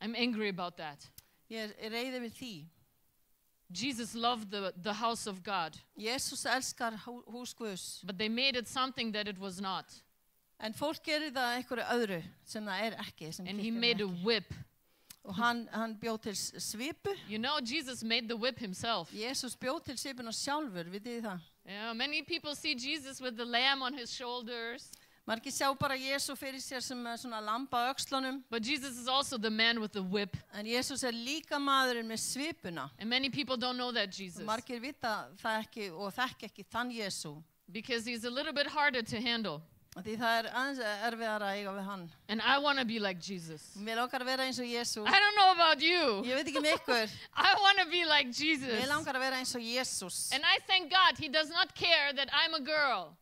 E: I'm angry about that.
F: Ég er reið við því.
E: Jesus loved the house of God,
F: Jesús elskar hús Guðs.
E: but they made it something that it was not.
F: En fólk gerir það einhverju öðru sem það er ekki. Sem
E: And he
F: kirkjan er
E: made a
F: ekki.
E: whip.
F: Og hann bjóð til svipu.
E: You know, Jesus made the whip himself.
F: Jesús bjóð til svipuna sjálfur, vitið þið það?
E: Yeah, many people see Jesus with the lamb on his shoulders,
F: Margir sjá bara Jesú fyrir sér sem svona lamba á öxlunum.
E: but Jesus is also the man with the whip.
F: En Jesús er líka maðurinn með svipuna.
E: And many people don't know that Jesus,
F: Og margir vita það ekki og þekki ekki þann Jesú.
E: because he's a little bit harder to handle.
F: Því það er aðeins erfiðara að eiga við hann.
E: And I want to be like Jesus.
F: Mér langar að vera eins og Jesú.
E: I don't know about you.
F: Ég veit ekki með ykkur.
E: I want to be like Jesus.
F: Mér langar að vera eins og Jesús.
E: And I thank God he does not care that I'm a girl.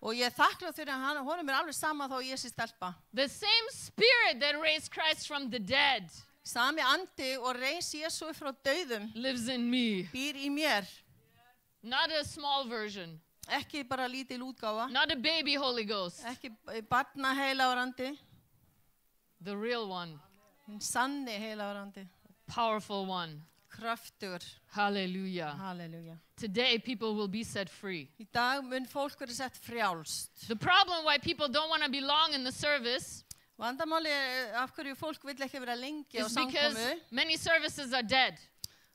F: Og ég er þakklát fyrir að honum er alveg sama þó ég sé stelpa.
E: The same spirit that raised Christ from the dead
F: Sami andi og reis Jésu frá dauðum
E: lives in me.
F: býr í mér.
E: Not a small version.
F: Ekki bara lítil útgáfa.
E: Not a baby Holy Ghost.
F: Ekki barna heilagrandi.
E: The real one.
F: Hinn sanni heilagrandi.
E: Powerful one.
F: Kraftur.
E: Hallelujah.
F: Halleluja.
E: Today people will be set free.
F: Í dag mun fólk verið sett frjálst.
E: The problem why people don't want to belong in the service
F: Vandamáli af hverju fólk vill ekki vera lengi á
E: is because
F: samkomu.
E: many services are dead.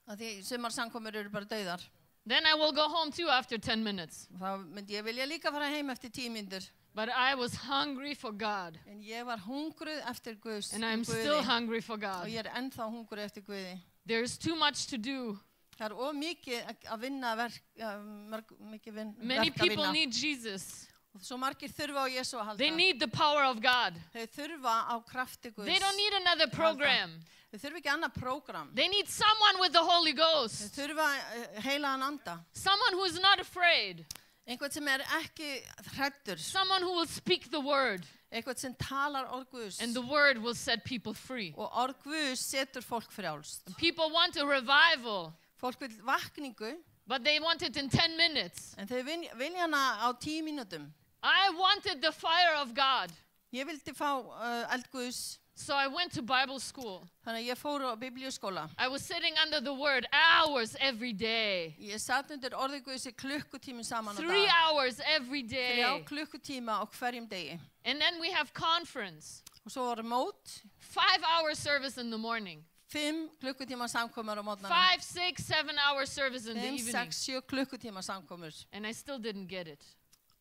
F: Af því sumar samkomur eru bara dauðar.
E: Then I will go home too after 10 minutes.
F: Þá myndi ég vilja líka fara heim eftir 10 mínútur.
E: But I was hungry for God.
F: En ég var hungruð eftir Guðs.
E: And I'm still hungry for
F: Og
E: God.
F: ég ennþá hungruð eftir Guði.
E: There's too much to do.
F: Það mikið að vinna mikið
E: Many
F: verk að
E: people
F: vinna.
E: need Jesus.
F: Og svo margir þurfa á Jésu að halda.
E: They need the power of God.
F: Þau þurfa á krafti Guðs.
E: They don't need another program.
F: Þau þurfa ekki annað prógram.
E: They need someone with the Holy
F: Þau
E: Ghost.
F: þurfa heilagan anda.
E: Someone who is not afraid.
F: Einhvern sem ekki hræddur.
E: Someone who will speak the word.
F: Einhvern sem talar orð Guðs.
E: And the word will set people free.
F: Og orð Guðs setur fólk frjálst.
E: People want a revival,
F: Fólk vil vakningu,
E: but they want it in 10 minutes.
F: en þau vilja hana á 10 mínútum.
E: I wanted the fire of God.
F: Ég vildi fá eld Guðs,
E: So I went to Bible school.
F: þannig að ég fór á biblíuskóla.
E: I was sitting under the word hours every day.
F: Ég satt undir orðið Guðs í klukkutími saman á
E: 3
F: dag.
E: hours every
F: 3
E: day.
F: klukkutíma á hverjum degi.
E: And then we have conference.
F: Og svo var mót,
E: 5-hour service in the morning.
F: 5 klukkutíma samkomur á mótnana.
E: 5, 6, 7-hour service in the
F: 5,
E: evening.
F: 6, 7 klukkutíma samkomur.
E: And I still didn't get it.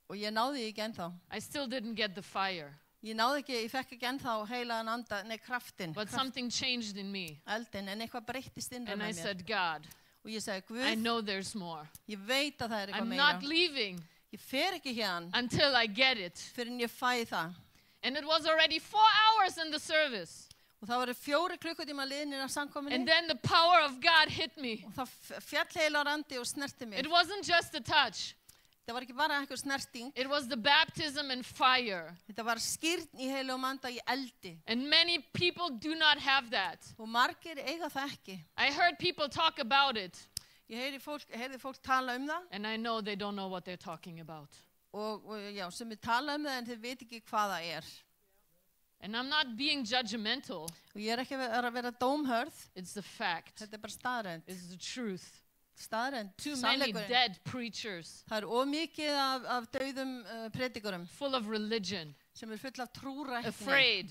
F: Og ég náði ekki ennþá.
E: I still didn't get the fire.
F: Ég fekk ekki ennþá heilagan anda, kraftin,
E: But something changed in me.
F: eldin, en eitthvað breyttist innra
E: And I
F: með mér.
E: said, God,
F: Og ég sagði,
E: I
F: Guð,
E: know there's more.
F: ég veit að það eitthvað
E: I'm
F: meira.
E: not leaving
F: Ég fer ekki hérna
E: until I get it.
F: fyrir en ég fæ það.
E: And it was already 4 hours in the service.
F: Og það voru 4 klukkutíma liðnir af samkominni.
E: And then the power of God hit me.
F: Og það fjall heilar andi og snerti mig.
E: It wasn't just a touch.
F: Það var ekki bara einhver snerting.
E: It was the baptism and fire.
F: Þetta var skýrn í heilum anda í eldi.
E: And many people do not have that.
F: Og margir eiga það ekki.
E: I heard people talk about it.
F: Ég heyrði fólk tala það.
E: And I know they don't know what they're talking about.
F: Og já, sem við tala það en þeir veit ekki hvað það er.
E: And I'm not being judgmental.
F: Og ég ekki að vera dómhörð.
E: It's the fact.
F: Þetta bara staðrend.
E: It's the truth.
F: Staðrend.
E: Too many dead preachers.
F: Það mikið af dauðum predikurum.
E: Full of religion.
F: Sem full af trúrækni.
E: Afraid.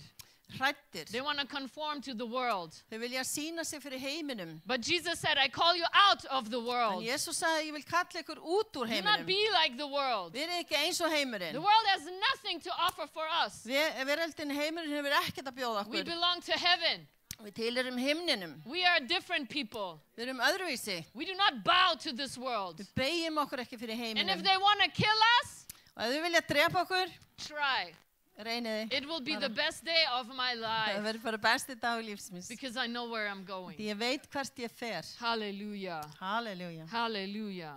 F: Hræddir.
E: They want to conform to the world.
F: Þau vilja sýna sig fyrir heiminum.
E: But Jesus said, I call you out of the world.
F: En Jesus sagði, ég vil kalla ykkur út úr
E: Do not
F: heiminum.
E: be like the world.
F: Við erum ekki eins og heimurinn.
E: The world has nothing to offer for us.
F: Veröldin heimurinn hefur ekkert að bjóða
E: We
F: okkur.
E: belong to heaven.
F: Við tilheyrum himninum.
E: We are different people.
F: Við erum öðruvísi.
E: We do not bow to this world.
F: Við beigjum okkur ekki fyrir
E: And if
F: heiminum.
E: they want to kill us,
F: Og ef þau vilja drepa okkur,
E: try.
F: reynið þið.
E: It will be the best day of my
F: Það
E: life
F: verður bara besti dag lífsmins.
E: because I know where I'm going.
F: Því ég veit hvert ég fer.
E: Hallelujah.
F: Halleluja.
E: Hallelujah.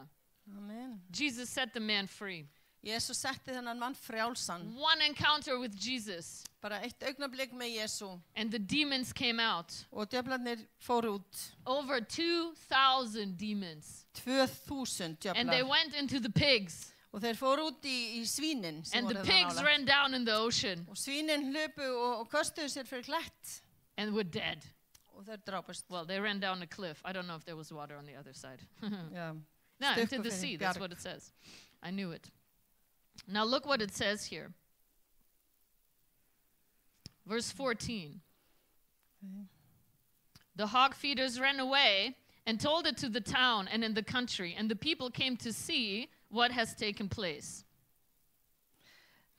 F: Amen.
E: Jesus set the man free.
F: Jesus setti þennan mann frjálsan.
E: One encounter with Jesus,
F: Bara eitt augnablik með Jésu.
E: and the demons came out.
F: Og djöflarnir fóru út.
E: Over 2,000 demons.
F: 2000
E: And they
F: djöflar.
E: went into the pigs.
F: Og þeir fóru út í svínin. sem
E: And the
F: voru þarna
E: pigs
F: nálægt.
E: ran down in the ocean
F: Og svínin hlupu og köstuðu sér fyrir klætt.
E: and were dead.
F: Og þeir drápust.
E: Well, they ran down a cliff. I don't know if there was water on the other side.
F: Já.
E: No, into
F: Stukku
E: the
F: fyrir
E: sea. That's
F: bjarg.
E: what it says. I knew it. Now look what it says here. Verse 14. The hog feeders ran away and told it to the town and in the country, and the people came to see what has taken place.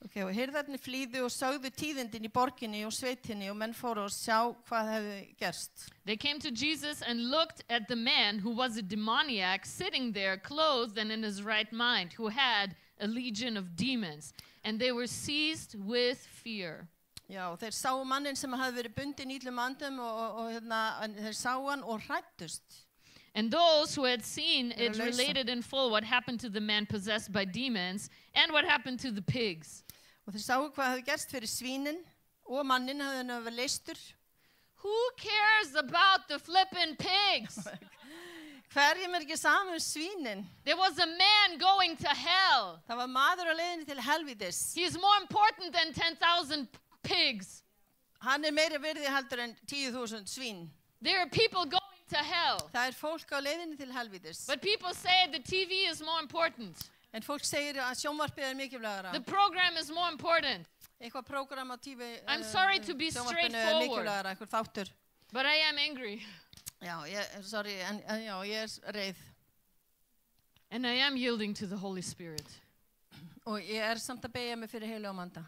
F: Ok, og hirðarnir flýðu og sögðu tíðindin í borginni og sveitinni og menn fóru að sjá hvað hefði gerst.
E: They came to Jesus and looked at the man who was a demoniac sitting there clothed and in his right mind, who had a legion of demons, and they were seized with fear.
F: Já, og þeir sáu mannin sem hafði verið bundin íllum andum en þeir sáu hann og hrættust.
E: And those who had seen
F: Þeir
E: it
F: eru lausa.
E: related in full what happened to the man possessed by demons and what happened to the pigs,
F: Og þeir sáu hvað hefði gerst fyrir svínin og mannin hafði hann verið leystur,
E: Who cares about the flippin' pigs?
F: Hverjum ekki saman svínin?
E: There was a man going to hell.
F: Það var maður á leiðinni til helvítis.
E: He's more important than 10,000 pigs.
F: Hann meira virði heldur en 10.000 svín.
E: There are people going to hell.
F: Það fólk á leiðinni til helvítis.
E: But people say the TV is more important.
F: En fólk segir að sjónvarpið mikilvægara.
E: The program is more important.
F: Eitthvað prógram á TV.
E: I'm sorry to be straightforward.
F: Mikilvægara, eitthvað þáttur.
E: But I am angry.
F: Já, sorry, en já, ég reið.
E: And I am yielding to the Holy Spirit.
F: Og ég samt að beygja mig fyrir heilu Amanda.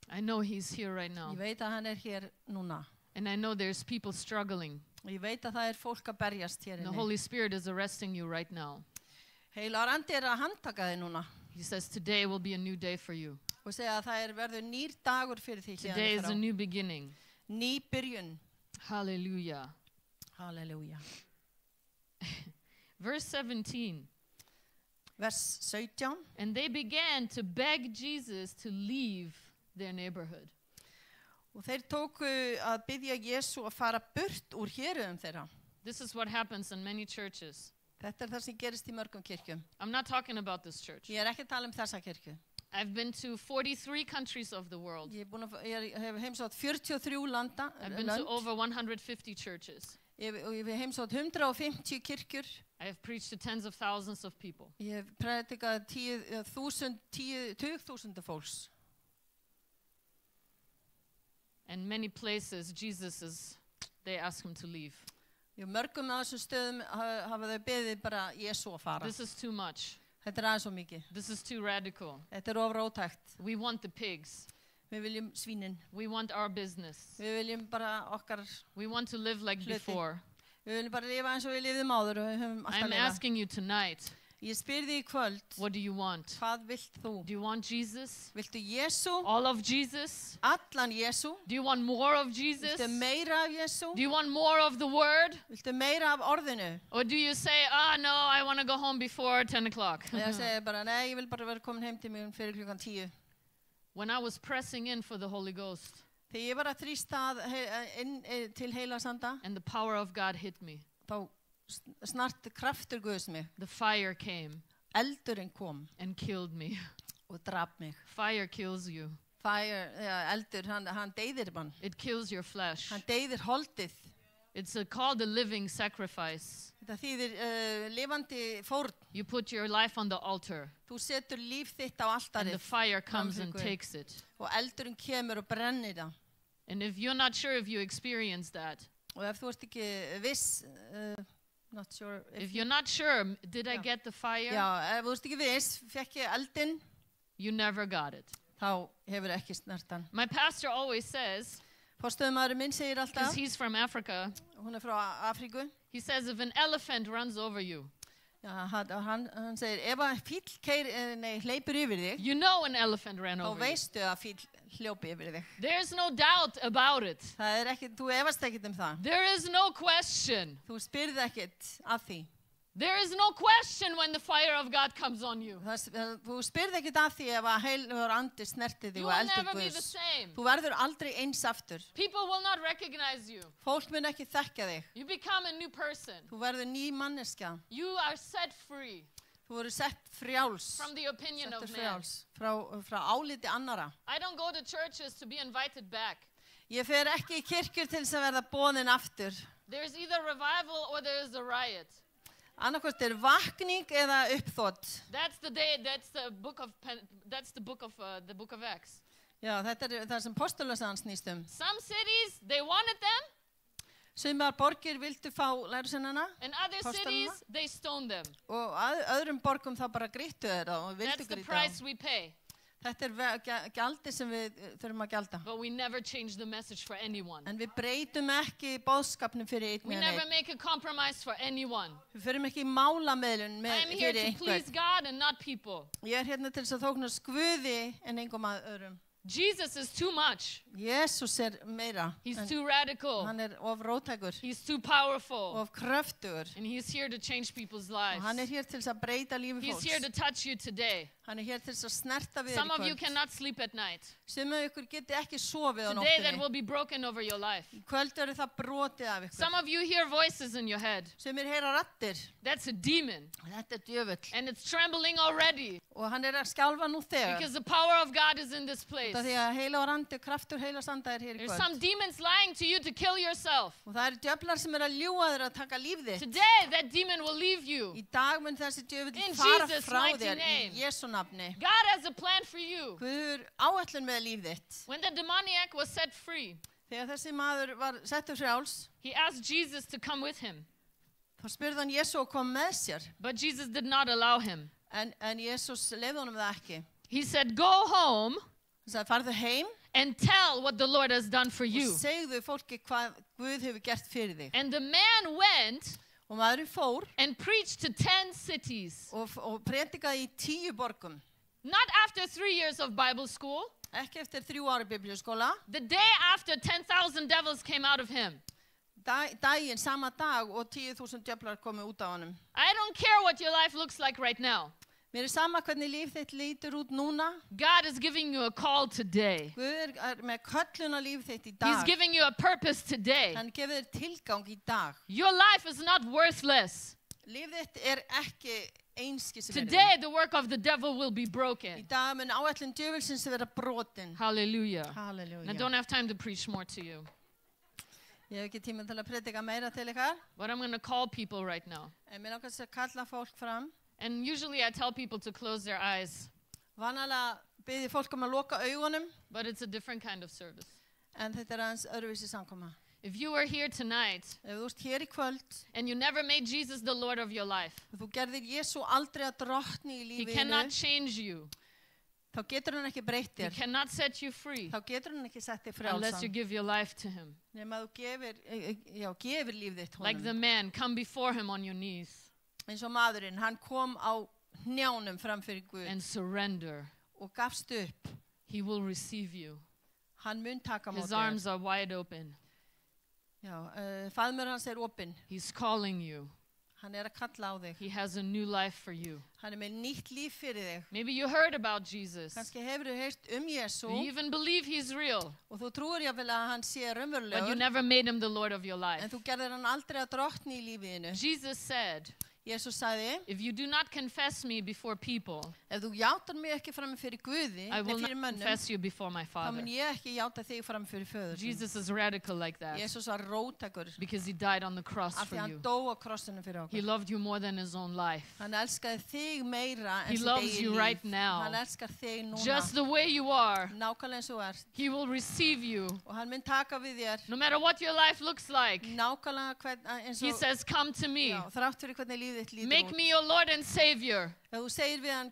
E: I know he's here right now.
F: Ég veit að hann hér núna.
E: And I know there's people struggling.
F: Og ég veit að það fólk að berjast hér inni.
E: The Holy Spirit is arresting you right now.
F: Heilagur andi að handtaka þig núna.
E: He says today will be a new day for you.
F: Og segja að það verður nýr dagur fyrir þig.
E: Today is a new beginning.
F: Ný byrjun.
E: Hallelujah.
F: Hallelujah.
E: Verse 17.
F: Vers 17.
E: And they began to beg Jesus to leave their neighborhood.
F: Og þeir tóku að biðja Jesú að fara burt úr héruðum þeirra.
E: This is what happens in many churches.
F: Þetta það sem gerist í mörgum kirkjum.
E: I'm not talking about this church.
F: Ég ekki að tala þessa kirkju.
E: I've been to 43 countries of the world.
F: Ég hef heimsótt 43 landa.
E: I've been to over 150 churches.
F: Ég hef heimsótt 150 kirkjur.
E: I have preached to tens of thousands of people.
F: Ég hef predikað 10.000 fólks.
E: And many places, they ask him to leave.
F: Í mörgum af þessum stöðum hafa þau beðið bara Jesú að fara.
E: This is too much.
F: Þetta aðeins svo mikið.
E: This is too radical.
F: Þetta of róttækt.
E: We want the pigs.
F: Við viljum svínin.
E: We want our business.
F: Við viljum bara okkar.
E: We want to live like before.
F: Við viljum bara lifa eins og við lifðum áður og við höfum alltaf
E: I'm asking you tonight.
F: Ég spyr þig í kvöld.
E: What do you want?
F: Hvað vilt þú?
E: Do you want Jesus?
F: Viltu Jesú?
E: All of Jesus?
F: Allan Jesú?
E: Do you want more of Jesus?
F: Viltu meira af Jesú?
E: Do you want more of the word?
F: Viltu meira af orðinu?
E: Or do you say, no, I want to go home before 10 o'clock?
F: Ég segi bara, nei, ég vil bara vera komin heim til mig fyrir klukkan 10.
E: When I was pressing in for the Holy Ghost.
F: Þegar ég var að þrýsta inn til heilasanda.
E: And the power of God hit me.
F: Þá snart kraftur Guðs mig.
E: The fire came.
F: Eldurinn kom.
E: And killed me.
F: Og drap mig.
E: Fire kills you.
F: Fire, eldur, hann deyðir mann.
E: It kills your flesh.
F: Hann deyðir holdið.
E: It's called a living sacrifice.
F: Þetta þýðir lifandi fórn.
E: You put your life on the altar.
F: Þú setur líf þitt á altarið.
E: And the fire comes and takes it.
F: Og eldurinn kemur og brennir það.
E: And if you're not sure if you experience that.
F: Og ef þú ert ekki viss, not sure.
E: If you're not sure, did I get the fire?
F: Já, ef þú ert ekki viss, fekk ég eldinn.
E: You never got it.
F: Þá hefur ekki snertan.
E: My pastor always says.
F: Forstöðumaðurinn minn segir alltaf.
E: Because he's from Africa.
F: Hún frá Afríku.
E: He says if an elephant runs over you.
F: Já, hann segir ef að fíll hleypur yfir þig.
E: You know an elephant ran over you.
F: Þá veistu að fíll hljópi yfir þig.
E: There's no doubt about it.
F: Það ekki, þú efast ekkert það.
E: There is no question.
F: Þú spyrð ekkert að því.
E: There is no question when the fire of God comes on you.
F: Þú spyrð ekkert að því ef að heilur andi snerti þig og eldur
E: Guðs. You will never be the same.
F: Þú verður aldrei eins aftur.
E: People will not recognize you.
F: Fólk mun ekki þekkja þig.
E: You become a new person.
F: Þú verður ný manneskja.
E: You are set free.
F: Þú verður sett frjáls.
E: From the opinion of man.
F: Frá áliti annara.
E: I don't go to churches to be invited back.
F: Ég fer ekki í kirkjur til þess að verða boðin aftur.
E: There's either revival or there is a riot.
F: Annarkvort vakning eða uppþot.
E: That's the book of Acts.
F: Já, þetta það sem postulasagan snýst
E: Some cities they wanted them.
F: Sumar borgir vildu fá lærusennana.
E: In other cities they stoned them.
F: Og öðrum borgum þá bara grýttu þeirra og vildu grýta.
E: That's the price we pay.
F: Þetta gjaldi sem við þurfum að gjalda.
E: But we never change the message for anyone.
F: En við breytum ekki boðskapnum fyrir einn.
E: We never make a compromise for anyone.
F: Við förum ekki í málameðlun fyrir einhvern.
E: I'm here to please God and not people.
F: Ég hérna til þess að þóknast Guði en engum öðrum.
E: Jesus is too much.
F: Jésús meira.
E: He's
F: En
E: too radical.
F: hann of róttækur,
E: He's too powerful.
F: of kröftugur.
E: And he's here to change people's
F: Og
E: lives.
F: hann hér til þess að breyta lífi
E: He's here
F: fólks.
E: to touch you today.
F: Hann hér til þess að snerta við
E: Some
F: þér
E: of you
F: í kvöld.
E: cannot sleep at night.
F: Sem af ykkur geti ekki sofið á
E: Today that
F: nóttinni.
E: will be broken over your life.
F: Í kvöld verður það brotið af ykkur.
E: Some of you hear voices in your head.
F: Sem heyra raddir.
E: That's a demon.
F: Þetta djöfull.
E: And it's trembling already.
F: Og hann að skjálfa nú þegar.
E: Because the power of God is in this place.
F: Það því að heila og randi, kraftur heila sanda hér í
E: There's
F: kvöld.
E: some demons lying to you to kill yourself.
F: Og það djöflar sem að ljúga þér að taka líf þitt.
E: Today that demon will leave you.
F: Í dag mun þessi djöfull
E: In
F: fara
E: Jesus'
F: frá
E: mighty
F: þér í
E: name.
F: Jesú nafni.
E: God has a plan for you.
F: Guður áætlun með líf þitt.
E: When the demoniac was set free,
F: Þegar þessi maður var settur frjáls,
E: he asked Jesus to come with him.
F: þá spurði hann Jesú að koma með sér.
E: But Jesus did not allow him.
F: En Jesús leyfði honum það ekki.
E: He said, go home
F: Hann sagði, farðu heim
E: and tell what the Lord has done for
F: og
E: you.
F: segðu fólki hvað Guð hefur gert fyrir þig.
E: And the man went
F: Og maðurinn fór
E: and preached to 10 cities.
F: og predikaði í 10 borgum.
E: Not after 3 years of Bible school.
F: Ekki eftir 3 ára biblíuskóla.
E: The day after 10,000 devils came out of him.
F: Daginn, sama dag og 10.000 djöflar komu út á honum.
E: I don't care what your life looks like right now.
F: Mér sama hvernig líf þitt lítur út núna.
E: God is giving you a call today.
F: Guð með kölluna líf þitt í
E: He's
F: dag.
E: giving you a purpose today.
F: Hann gefur þér tilgang í dag.
E: Your life is not worthless.
F: Líf þitt ekki einskis
E: Today the work of the devil will be
F: Í
E: broken.
F: dag mun áætlun djöfulsins vera brotin.
E: Hallelujah.
F: Halleluja.
E: I don't have time to preach more to you.
F: Ég hef ekki tíma til að predika meira til ykkar.
E: But I'm going to call people right now.
F: En mér langar að kalla fólk fram.
E: And usually I tell people to close their eyes.
F: Vanalega byrði fólk að loka augunum.
E: But it's a different kind of service.
F: En þetta aðeins öðruvísi samkoma.
E: If you are here tonight
F: Ef þú ert hér í kvöld
E: and you never made Jesus the Lord of your life,
F: og þú gerðir Jesú aldrei að drottni í
E: He
F: lífinu,
E: cannot change you.
F: þá getur hann ekki breytt
E: He
F: þér.
E: cannot set you free
F: Þá getur hann ekki sett þig
E: unless you
F: frjálsan.
E: give your life to Him.
F: Nema þú gefir líf þitt
E: Like the
F: honum.
E: man, come before Him on your knees
F: Eins og maðurinn, hann kom á hnjánum fram fyrir Guð
E: and surrender.
F: og gafst upp.
E: He will receive you.
F: Hann mun taka
E: His
F: móti þér.
E: arms are wide open.
F: Já, faðmur hans opinn.
E: He's calling you.
F: Hann að kalla á þig.
E: He has a new life for you.
F: Hann með nýtt líf fyrir þig.
E: Maybe you heard about Jesus.
F: Kannski hefur þú heyrt Jesú
E: You even believe He's real,
F: og þú trúir jáfnvel að hann sé
E: but you
F: raunverulegur,
E: never made Him the Lord of your life.
F: en þú gerðir hann aldrei að drottni í lífiðinu.
E: Jesus said,
F: Jesús sagði,
E: if you do not confess me before people,
F: ef þú játar mig ekki fram fyrir Guði,
E: I will
F: fyrir
E: not
F: mönnum,
E: confess you before my
F: þá
E: Father.
F: mun ég ekki játa þig fram fyrir föður.
E: Jesus is radical like that
F: Jesús var róttækur
E: because He died on the cross
F: af
E: for
F: því hann
E: you.
F: dó á krossinu fyrir
E: He
F: okkur.
E: loved you more than His own life.
F: Hann elskaði þig meira
E: He
F: en sitt
E: loves
F: eigið
E: you
F: líf.
E: right now.
F: Hann elskar þig núna,
E: Just the way you are,
F: nákvæmlega eins og þú ert.
E: He will receive you.
F: Og hann mun taka við þér,
E: No matter what your life looks like,
F: nákvæmlega eins
E: He
F: og,
E: says, come to me.
F: já, þrátt fyrir hvernig lífið þitt lítur
E: Make
F: út.
E: me your Lord and Savior,
F: Ef þú segir við hann,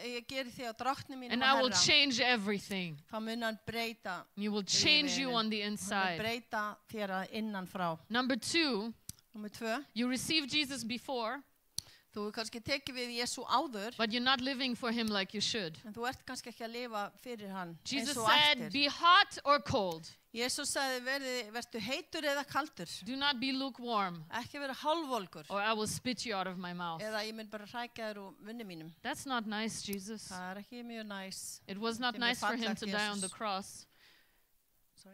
F: ég geri þig á drottni mínum
E: and
F: og
E: I will
F: herra,
E: change everything.
F: þá mun hann breyta,
E: He will change you on the
F: hann mun
E: inside.
F: breyta þér að innan frá.
E: Number 2,
F: Númer 2,
E: you received Jesus before,
F: þú hefur kannski tekið við Jesú áður,
E: but you're not living for Him like you should.
F: en þú ert kannski ekki að lifa fyrir hann eins
E: Jesus
F: og
E: said,
F: ættir.
E: be hot or cold.
F: Jesús sagði, vertu heitur eða kaldur,
E: Do not be lukewarm,
F: ekki vera hálfvolgur,
E: or I will spit you out of my mouth.
F: eða ég mun bara hrækja þér úr munni mínum.
E: That's not nice, Jesus.
F: Það ekki mjög næs.
E: It was not
F: Þetta er mjög
E: nice for Him
F: fallegt,
E: to die on the
F: Jesus.
E: cross.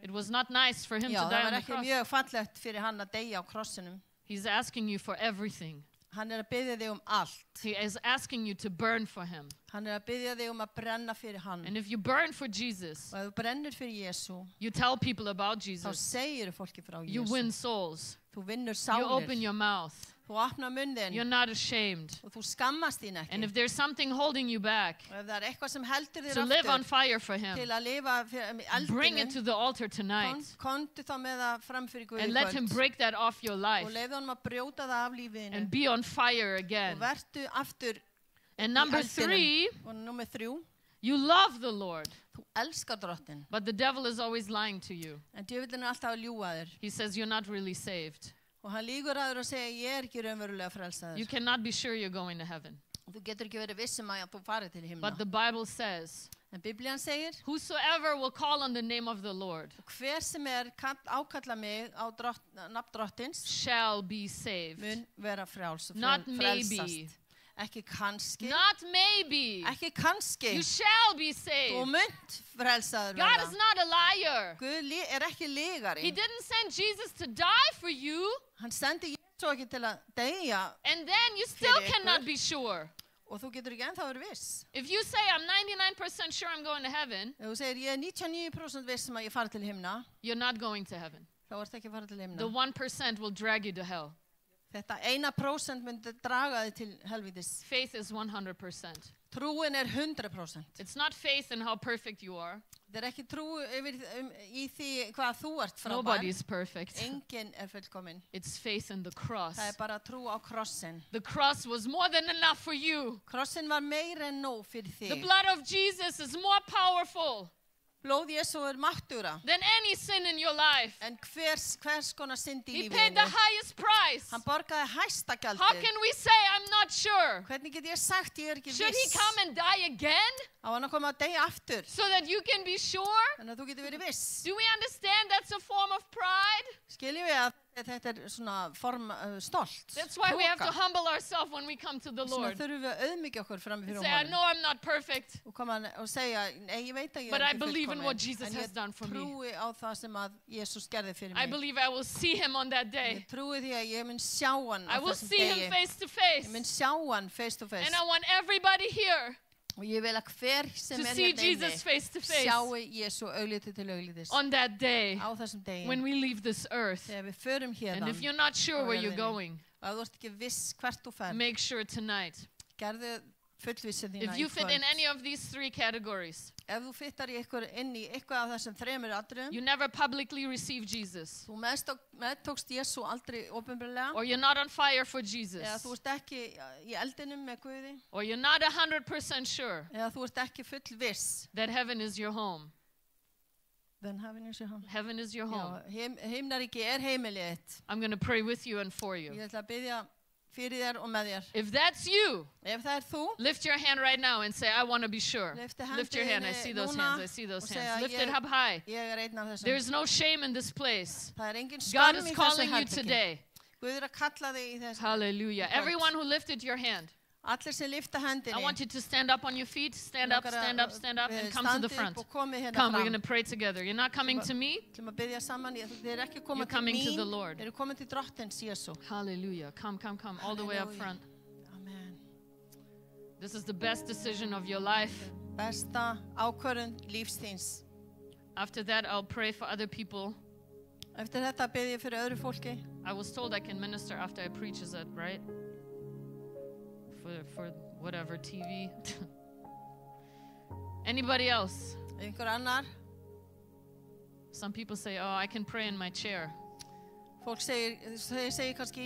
E: It was not nice for Him
F: Já,
E: to
F: það
E: die
F: var
E: on the
F: ekki
E: cross.
F: mjög fallegt fyrir hann að deyja á krossinum.
E: He's asking you for everything.
F: Hann að biðja þig allt.
E: He is asking you to burn for Him.
F: Hann að biðja þig að brenna fyrir hann.
E: And if you burn for Jesus,
F: Og ef þú brennir fyrir Jesú,
E: you tell people about
F: þá
E: Jesus.
F: segir fólki frá
E: You
F: Jesú.
E: win souls.
F: Þú vinnur
E: You open
F: sálir.
E: your mouth.
F: Þú opnar munn
E: You're
F: þinn
E: not ashamed.
F: og þú skammast þín
E: And
F: ekki.
E: if there's something holding you back
F: Og ef það eitthvað sem heldur þér
E: to live on
F: aftur
E: fire for Him,
F: til að lifa fyrir
E: bring it to
F: eldinum,
E: the altar tonight
F: kontu þá með það fram fyrir Guði
E: and let Him break that off your
F: og
E: life
F: leiðu honum að brjóta það af lífiðinu
E: and be on fire
F: og
E: again.
F: vertu aftur
E: And
F: í
E: number
F: eldinum.
E: 3,
F: Og númer 3,
E: you love the Lord,
F: þú elskar drottin,
E: but the devil is always lying to you.
F: en djöfullinn er alltaf að ljúga þér.
E: He says you're not really saved.
F: Og hann lígur að þér og segja, ég er ekki raunverulega frelsaður.
E: You cannot be sure you're going to heaven.
F: Þú getur ekki verið vissum að þú farið til himna.
E: But the Bible says
F: En Biblían segir,
E: whosoever will call on the name of the Lord
F: hver sem ákalla mig á nafn drottins
E: shall be saved.
F: mun vera frjáls og
E: Not maybe.
F: frelsast. Ekki kannski,
E: Not maybe.
F: ekki kannski.
E: You shall be
F: Þú
E: saved.
F: munt frelsaður
E: God is
F: verða.
E: not a liar.
F: Guð ekki
E: He
F: lygari.
E: didn't send Jesus to die for you,
F: Hann sendi Jésu ekki til að deyja
E: and then you still
F: Fyrir ykkur.
E: cannot be sure.
F: og þú getur ekki ennþá verið viss.
E: If you say, I'm 99% sure I'm going to heaven,
F: Ef þú segir, ég er 99% viss að ég fari til himna,
E: you're not going to heaven.
F: þá ert ekki að fara til himna.
E: The 1% will drag you to hell.
F: Þetta 1% myndi draga þig til helvítis.
E: Faith is 100%.
F: Trúin er 100%.
E: It's not faith in how perfect you are.
F: Það er ekki trú í því hvað þú ert frábær.
E: Nobody is perfect.
F: Enginn er fullkominn.
E: It's faith in the cross.
F: Það er bara trú á krossin.
E: The cross was more than enough for you.
F: Krossin var meira en nóg fyrir
E: The
F: þig.
E: blood of Jesus is more powerful
F: Blóð Jesú er máttúra.
E: than any sin in your life.
F: En hvers konar synd í
E: He
F: lífinu?
E: paid the highest price.
F: Hann borgaði hæsta
E: How
F: gjaldið.
E: can we say, I'm not sure?
F: Hvernig get ég sagt ég er ekki
E: Should he
F: viss?
E: come and die again
F: Á hann að koma að deyja aftur.
E: so that you can be sure?
F: Þannig að þú getur verið viss.
E: Do we understand that's a form of pride?
F: Skiljum við að þetta er svona form stolt.
E: That's why we have to
F: Hróka.
E: humble ourselves when we come to the
F: Svona
E: Lord.
F: þurfum við að auðmyggja okkur fram fyrir
E: Say, I
F: honum.
E: know I'm not perfect,
F: Og koma og segja, nei, ég veit að ég
E: but
F: er
E: I
F: ekki
E: believe in what
F: fullkominn.
E: Jesus
F: En
E: has
F: ég
E: done for me.
F: trúi á það sem að Jesús gerði fyrir
E: I
F: mig.
E: believe I will see him on that day.
F: Ég trúi því að ég mun sjá hann
E: I
F: á
E: will
F: þessum
E: see him
F: degi.
E: face to face.
F: Ég mun sjá hann face to face.
E: And I want everybody here
F: Og ég vil að hver sem
E: to
F: er
E: see
F: hérna
E: Jesus
F: inni
E: face to face
F: sjáu Jesú augliti til auglitis
E: on that day
F: á þessum degi.
E: when we leave this earth.
F: Þegar við förum
E: And
F: hérðan
E: if you're not sure where you're
F: jörðinni.
E: going,
F: og ef þú ert ekki viss hvert þú fer,
E: make sure tonight.
F: gerðu fullvissu þína
E: If
F: í
E: you fit in
F: kvöld.
E: any of these three categories,
F: Ef þú fittar inn í eitthvað af þessum þremur atriðum,
E: you never publicly receive Jesus,
F: þú meðtókst Jesú aldrei opinberlega,
E: or you're not on fire for
F: eða
E: Jesus,
F: þú ert ekki í eldinum með Guði,
E: or you're not 100% sure
F: eða þú ert ekki full viss,
E: that heaven is your home.
F: then heaven is your home.
E: Heaven is your home.
F: Já, heimnaríki er heimilið þitt.
E: I'm going to pray with you and for you.
F: Ég ætla að biðja fyrir þér og með þér.
E: If that's you,
F: Ef það er þú,
E: lift your hand right now and say, I want to be sure.
F: Lyfti
E: Lift your hand. I
F: hendinni
E: see those
F: núna
E: hands. I see those
F: og
E: hands.
F: segja,
E: Lift it
F: ég-
E: up high.
F: ég er einn af þessum.
E: There's no shame in this place.
F: Það er engin
E: God
F: skömm
E: is
F: í þessu
E: calling you
F: herbergi.
E: today.
F: Guð er að kalla þig í þessu.
E: Hallelujah. Everyone who lifted your hand,
F: Allir sem lyfta hendinni.
E: I want you to stand up on your feet. Stand up, stand up, stand up, and come to the front.
F: Og komið hérna
E: Come, we're
F: fram.
E: going to pray together. You're not coming to me.
F: Til að biðja saman. Þið er ekki
E: You're
F: komið til
E: coming to
F: mín.
E: the Lord.
F: Þið eru komið til drottins Jesú.
E: Hallelujah. Come, come, come. All the way up
F: Hallelujah.
E: front.
F: Amen.
E: This is the best decision of your life.
F: Besta ákvörðun lífstíns.
E: After that, I'll pray for other people.
F: Eftir þetta biðja ég fyrir öðru fólki.
E: I was told I can minister after I preach. Is that right? For whatever, TV. Anybody else?
F: Einhver annar.
E: Some people say, oh, I can pray in my chair.
F: Fólk segir kannski